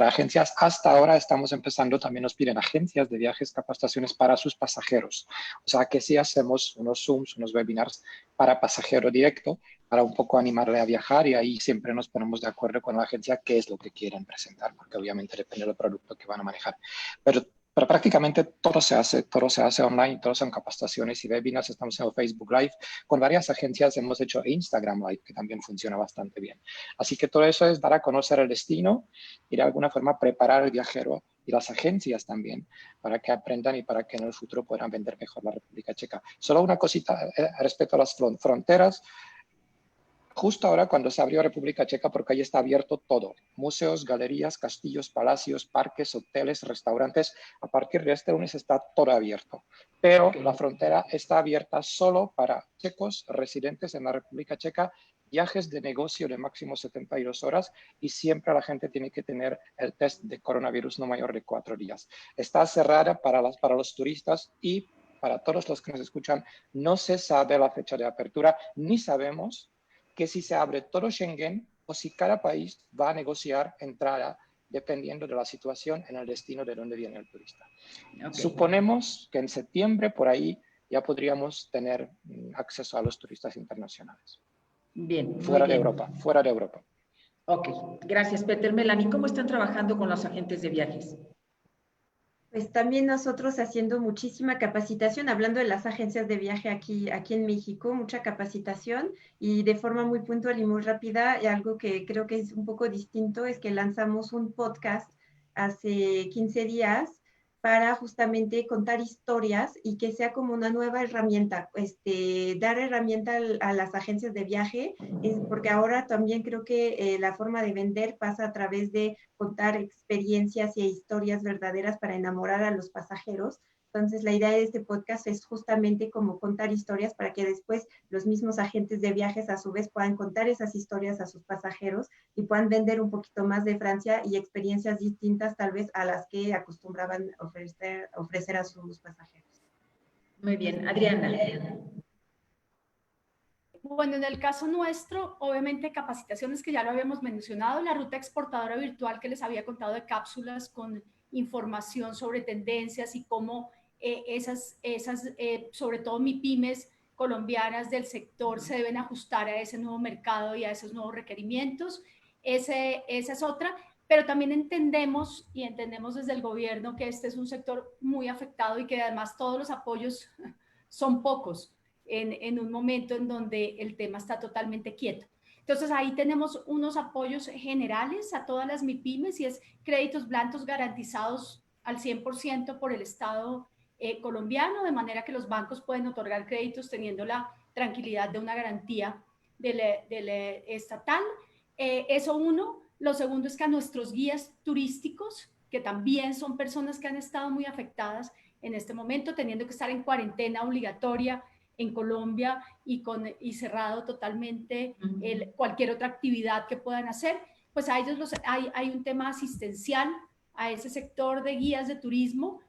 agencias. Hasta ahora estamos empezando, también nos piden agencias de viajes capacitaciones para sus pasajeros. O sea que sí hacemos unos Zooms, unos webinars para pasajero directo, para un poco animarle a viajar, y ahí siempre nos ponemos de acuerdo con la agencia qué es lo que quieren presentar, porque obviamente depende del producto que van a manejar. Pero prácticamente todo se hace online, todo son capacitaciones y webinars. Estamos en Facebook Live, con varias agencias hemos hecho Instagram Live, que también funciona bastante bien. Así que todo eso es dar a conocer el destino y de alguna forma preparar al viajero y las agencias también, para que aprendan y para que en el futuro puedan vender mejor la República Checa. Solo una cosita respecto a las fronteras. Justo ahora cuando se abrió República Checa, porque ahí está abierto todo, museos, galerías, castillos, palacios, parques, hoteles, restaurantes, a partir de este lunes está todo abierto. Pero la frontera está abierta solo para checos residentes en la República Checa, viajes de negocio de máximo 72 horas y siempre la gente tiene que tener el test de coronavirus no mayor de 4 días. Está cerrada para los turistas y para todos los que nos escuchan. No se sabe la fecha de apertura, ni sabemos que si se abre todo Schengen o si cada país va a negociar entrada dependiendo de la situación en el destino de donde viene el turista. Okay. Suponemos que en septiembre por ahí ya podríamos tener acceso a los turistas internacionales. Bien. Fuera de Europa, fuera de Europa. Ok, gracias, Peter. Melanie, ¿cómo están trabajando con los agentes de viajes? Pues también nosotros haciendo muchísima capacitación, hablando de las agencias de viaje aquí en México, mucha capacitación y de forma muy puntual y muy rápida. Y algo que creo que es un poco distinto es que lanzamos un podcast hace 15 días para justamente contar historias y que sea como una nueva herramienta, dar herramienta a las agencias de viaje, porque ahora también creo que la forma de vender pasa a través de contar experiencias y historias verdaderas para enamorar a los pasajeros. Entonces, la idea de este podcast es justamente como contar historias para que después los mismos agentes de viajes a su vez puedan contar esas historias a sus pasajeros y puedan vender un poquito más de Francia y experiencias distintas tal vez a las que acostumbraban ofrecer a sus pasajeros. Muy bien. Adriana. Bueno, en el caso nuestro, obviamente capacitaciones que ya lo habíamos mencionado, la ruta exportadora virtual que les había contado de cápsulas con información sobre tendencias y cómo sobre todo MIPYMES colombianas del sector se deben ajustar a ese nuevo mercado y a esos nuevos requerimientos. Esa es otra, pero también entendemos desde el gobierno que este es un sector muy afectado y que además todos los apoyos son pocos en un momento en donde el tema está totalmente quieto. Entonces ahí tenemos unos apoyos generales a todas las MIPYMES y es créditos blancos garantizados al 100% por el Estado colombiano, de manera que los bancos pueden otorgar créditos teniendo la tranquilidad de una garantía del estatal. Eso uno. Lo segundo es que a nuestros guías turísticos, que también son personas que han estado muy afectadas en este momento, teniendo que estar en cuarentena obligatoria en Colombia y cerrado totalmente cualquier otra actividad que puedan hacer, pues a ellos hay un tema asistencial a ese sector de guías de turismo,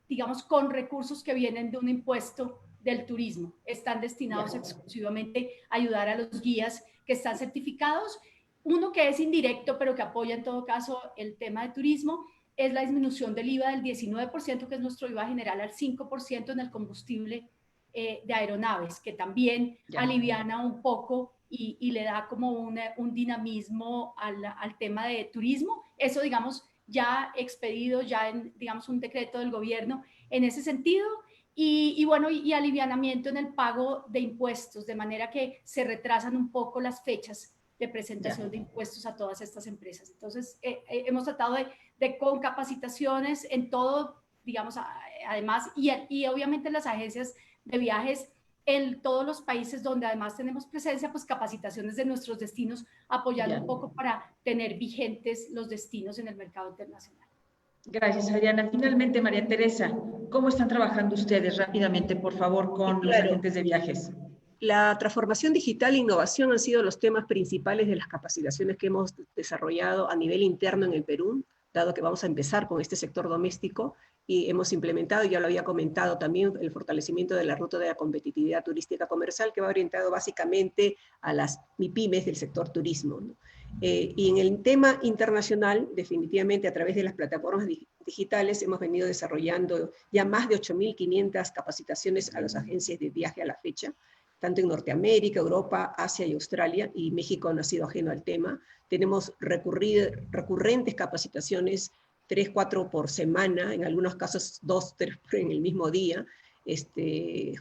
digamos, con recursos que vienen de un impuesto del turismo. Están destinados exclusivamente a ayudar a los guías que están certificados. Uno que es indirecto, pero que apoya en todo caso el tema de turismo, es la disminución del IVA del 19%, que es nuestro IVA general, al 5% en el combustible de aeronaves, que también aliviana un poco y le da como un dinamismo al tema de turismo. Eso, digamos, ya expedido, ya en, digamos, un decreto del gobierno en ese sentido. Y alivianamiento en el pago de impuestos, de manera que se retrasan un poco las fechas de presentación de impuestos a todas estas empresas. Entonces, hemos tratado de con capacitaciones en todo, digamos, además, y obviamente las agencias de viajes en todos los países donde además tenemos presencia, pues capacitaciones de nuestros destinos, apoyando un poco para tener vigentes los destinos en el mercado internacional. Gracias, Adriana. Finalmente, María Teresa, ¿cómo están trabajando ustedes rápidamente, por favor, con los agentes de viajes? La transformación digital e innovación han sido los temas principales de las capacitaciones que hemos desarrollado a nivel interno en el Perú, dado que vamos a empezar con este sector doméstico, y hemos implementado, ya lo había comentado también, el fortalecimiento de la ruta de la competitividad turística comercial, que va orientado básicamente a las MIPYMES del sector turismo, ¿no? Y en el tema internacional, definitivamente a través de las plataformas digitales hemos venido desarrollando ya más de 8.500 capacitaciones a las agencias de viaje a la fecha, tanto en Norteamérica, Europa, Asia y Australia, y México no ha sido ajeno al tema. Tenemos recurrentes capacitaciones, 3, 4 por semana, en algunos casos 2, 3 en el mismo día,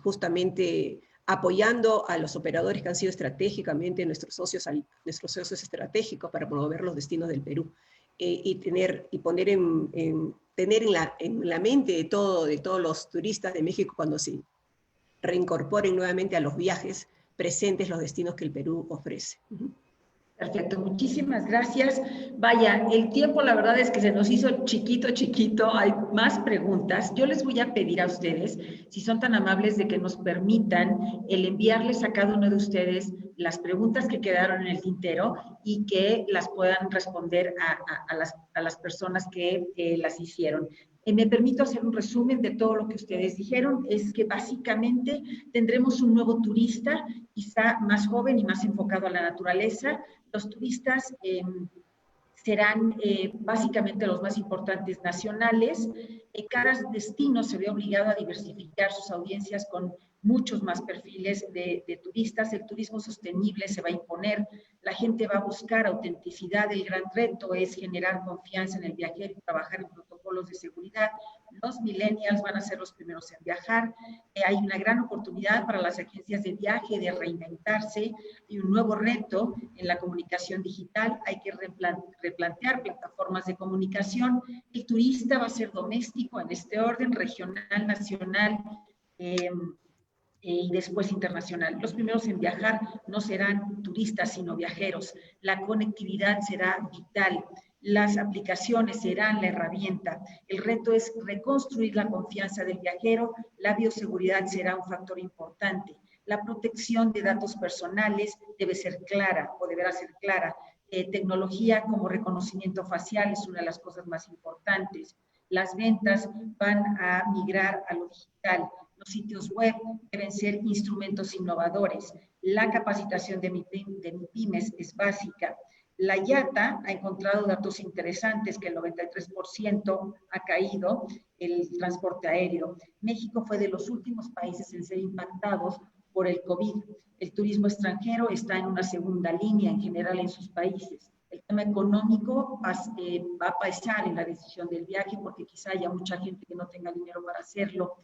justamente apoyando a los operadores que han sido estratégicamente nuestros socios estratégicos para promover los destinos del Perú. Y poner en la mente de todos los turistas de México cuando se reincorporen nuevamente a los viajes presentes los destinos que el Perú ofrece. Perfecto, muchísimas gracias. Vaya, el tiempo la verdad es que se nos hizo chiquito, hay más preguntas. Yo les voy a pedir a ustedes, si son tan amables de que nos permitan el enviarles a cada uno de ustedes las preguntas que quedaron en el tintero y que las puedan responder a las personas que las hicieron. Me permito hacer un resumen de todo lo que ustedes dijeron, es que básicamente tendremos un nuevo turista, quizá más joven y más enfocado a la naturaleza. Los turistas serán básicamente los más importantes nacionales. Cada destino se ve obligado a diversificar sus audiencias con muchos más perfiles de turistas. El turismo sostenible se va a imponer, la gente va a buscar autenticidad. El gran reto es generar confianza en el viajero y trabajar en protocolos de seguridad. Los millennials van a ser los primeros en viajar. Hay una gran oportunidad para las agencias de viaje de reinventarse y un nuevo reto en la comunicación digital. Hay que replantear plataformas de comunicación. El turista va a ser doméstico en este orden, regional, nacional, y después internacional. Los primeros en viajar no serán turistas, sino viajeros. La conectividad será vital. Las aplicaciones serán la herramienta. El reto es reconstruir la confianza del viajero. La bioseguridad será un factor importante. La protección de datos personales debe ser clara o deberá ser clara. Tecnología como reconocimiento facial es una de las cosas más importantes. Las ventas van a migrar a lo digital. Los sitios web deben ser instrumentos innovadores. La capacitación de MIPYMES es básica. La IATA ha encontrado datos interesantes, que el 93% ha caído el transporte aéreo. México fue de los últimos países en ser impactados por el COVID. El turismo extranjero está en una segunda línea en general en sus países. El tema económico va a pasar en la decisión del viaje porque quizá haya mucha gente que no tenga dinero para hacerlo.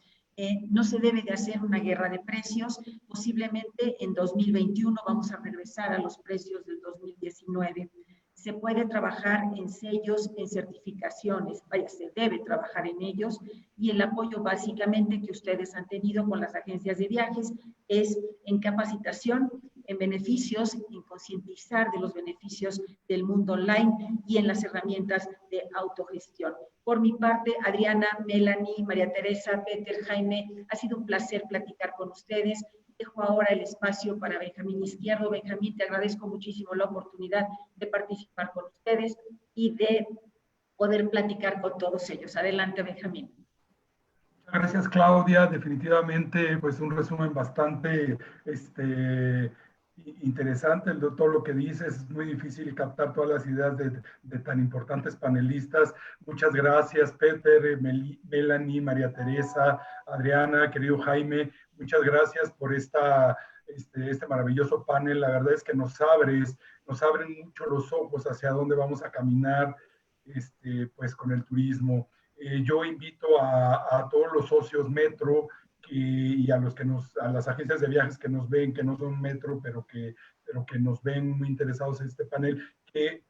No se debe de hacer una guerra de precios. Posiblemente en 2021 vamos a regresar a los precios del 2019. Se puede trabajar en sellos, en certificaciones, vaya, se debe trabajar en ellos, y el apoyo básicamente que ustedes han tenido con las agencias de viajes es en capacitación, en beneficios, en concientizar de los beneficios del mundo online y en las herramientas de autogestión. Por mi parte, Adriana, Melanie, María Teresa, Peter, Jaime, ha sido un placer platicar con ustedes. Dejo ahora el espacio para Benjamín Izquierdo. Benjamín, te agradezco muchísimo la oportunidad de participar con ustedes y de poder platicar con todos ellos. Adelante, Benjamín. Gracias, Claudia. Definitivamente, pues un resumen bastante interesante. Todo lo que dices, es muy difícil captar todas las ideas de tan importantes panelistas. Muchas gracias, Peter, Melanie, María Teresa, Adriana, querido Jaime. Muchas gracias por este maravilloso panel. La verdad es que nos abren mucho los ojos hacia dónde vamos a caminar pues con el turismo. Yo invito a todos los socios Metro y a las agencias de viajes que nos ven, que no son Metro, pero que nos ven muy interesados en este panel, que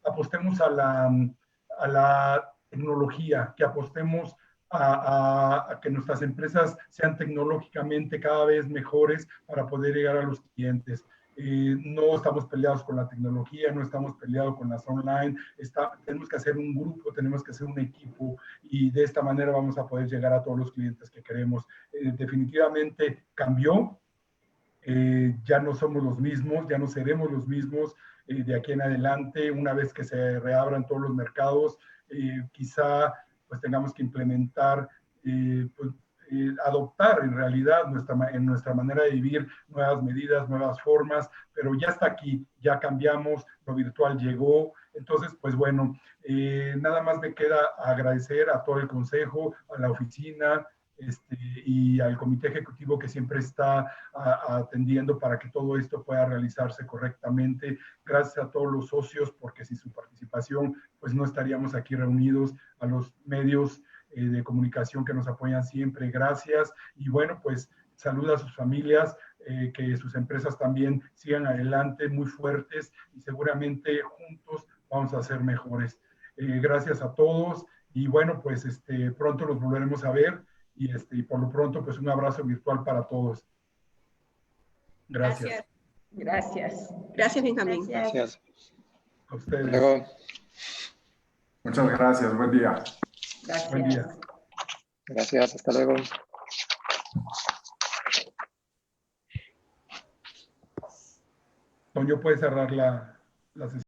apostemos a la tecnología, que apostemos a que nuestras empresas sean tecnológicamente cada vez mejores para poder llegar a los clientes. No estamos peleados con la tecnología, no estamos peleados con las online, tenemos que hacer un grupo, tenemos que hacer un equipo, y de esta manera vamos a poder llegar a todos los clientes que queremos. Definitivamente cambió Ya no somos los mismos, ya no seremos los mismos de aquí en adelante. Una vez que se reabran todos los mercados, quizá pues tengamos que implementar, adoptar en realidad en nuestra manera de vivir nuevas medidas, nuevas formas, pero ya está aquí, ya cambiamos, lo virtual llegó. Entonces, pues bueno, nada más me queda agradecer a todo el consejo, a la oficina, y al comité ejecutivo que siempre está atendiendo para que todo esto pueda realizarse correctamente. Gracias a todos los socios, porque sin su participación, pues no estaríamos aquí reunidos, a los medios de comunicación que nos apoyan siempre, gracias. Y bueno, pues saluda a sus familias, que sus empresas también sigan adelante, muy fuertes, y seguramente juntos vamos a ser mejores. Gracias a todos, y bueno, pues pronto nos volveremos a ver. Y por lo pronto, pues un abrazo virtual para todos. Gracias. Gracias. Gracias, Benjamín. Gracias. A ustedes. Luego. Muchas gracias. Buen día. Gracias. Buen día. Gracias. Hasta luego. Toño, puede cerrar la sesión.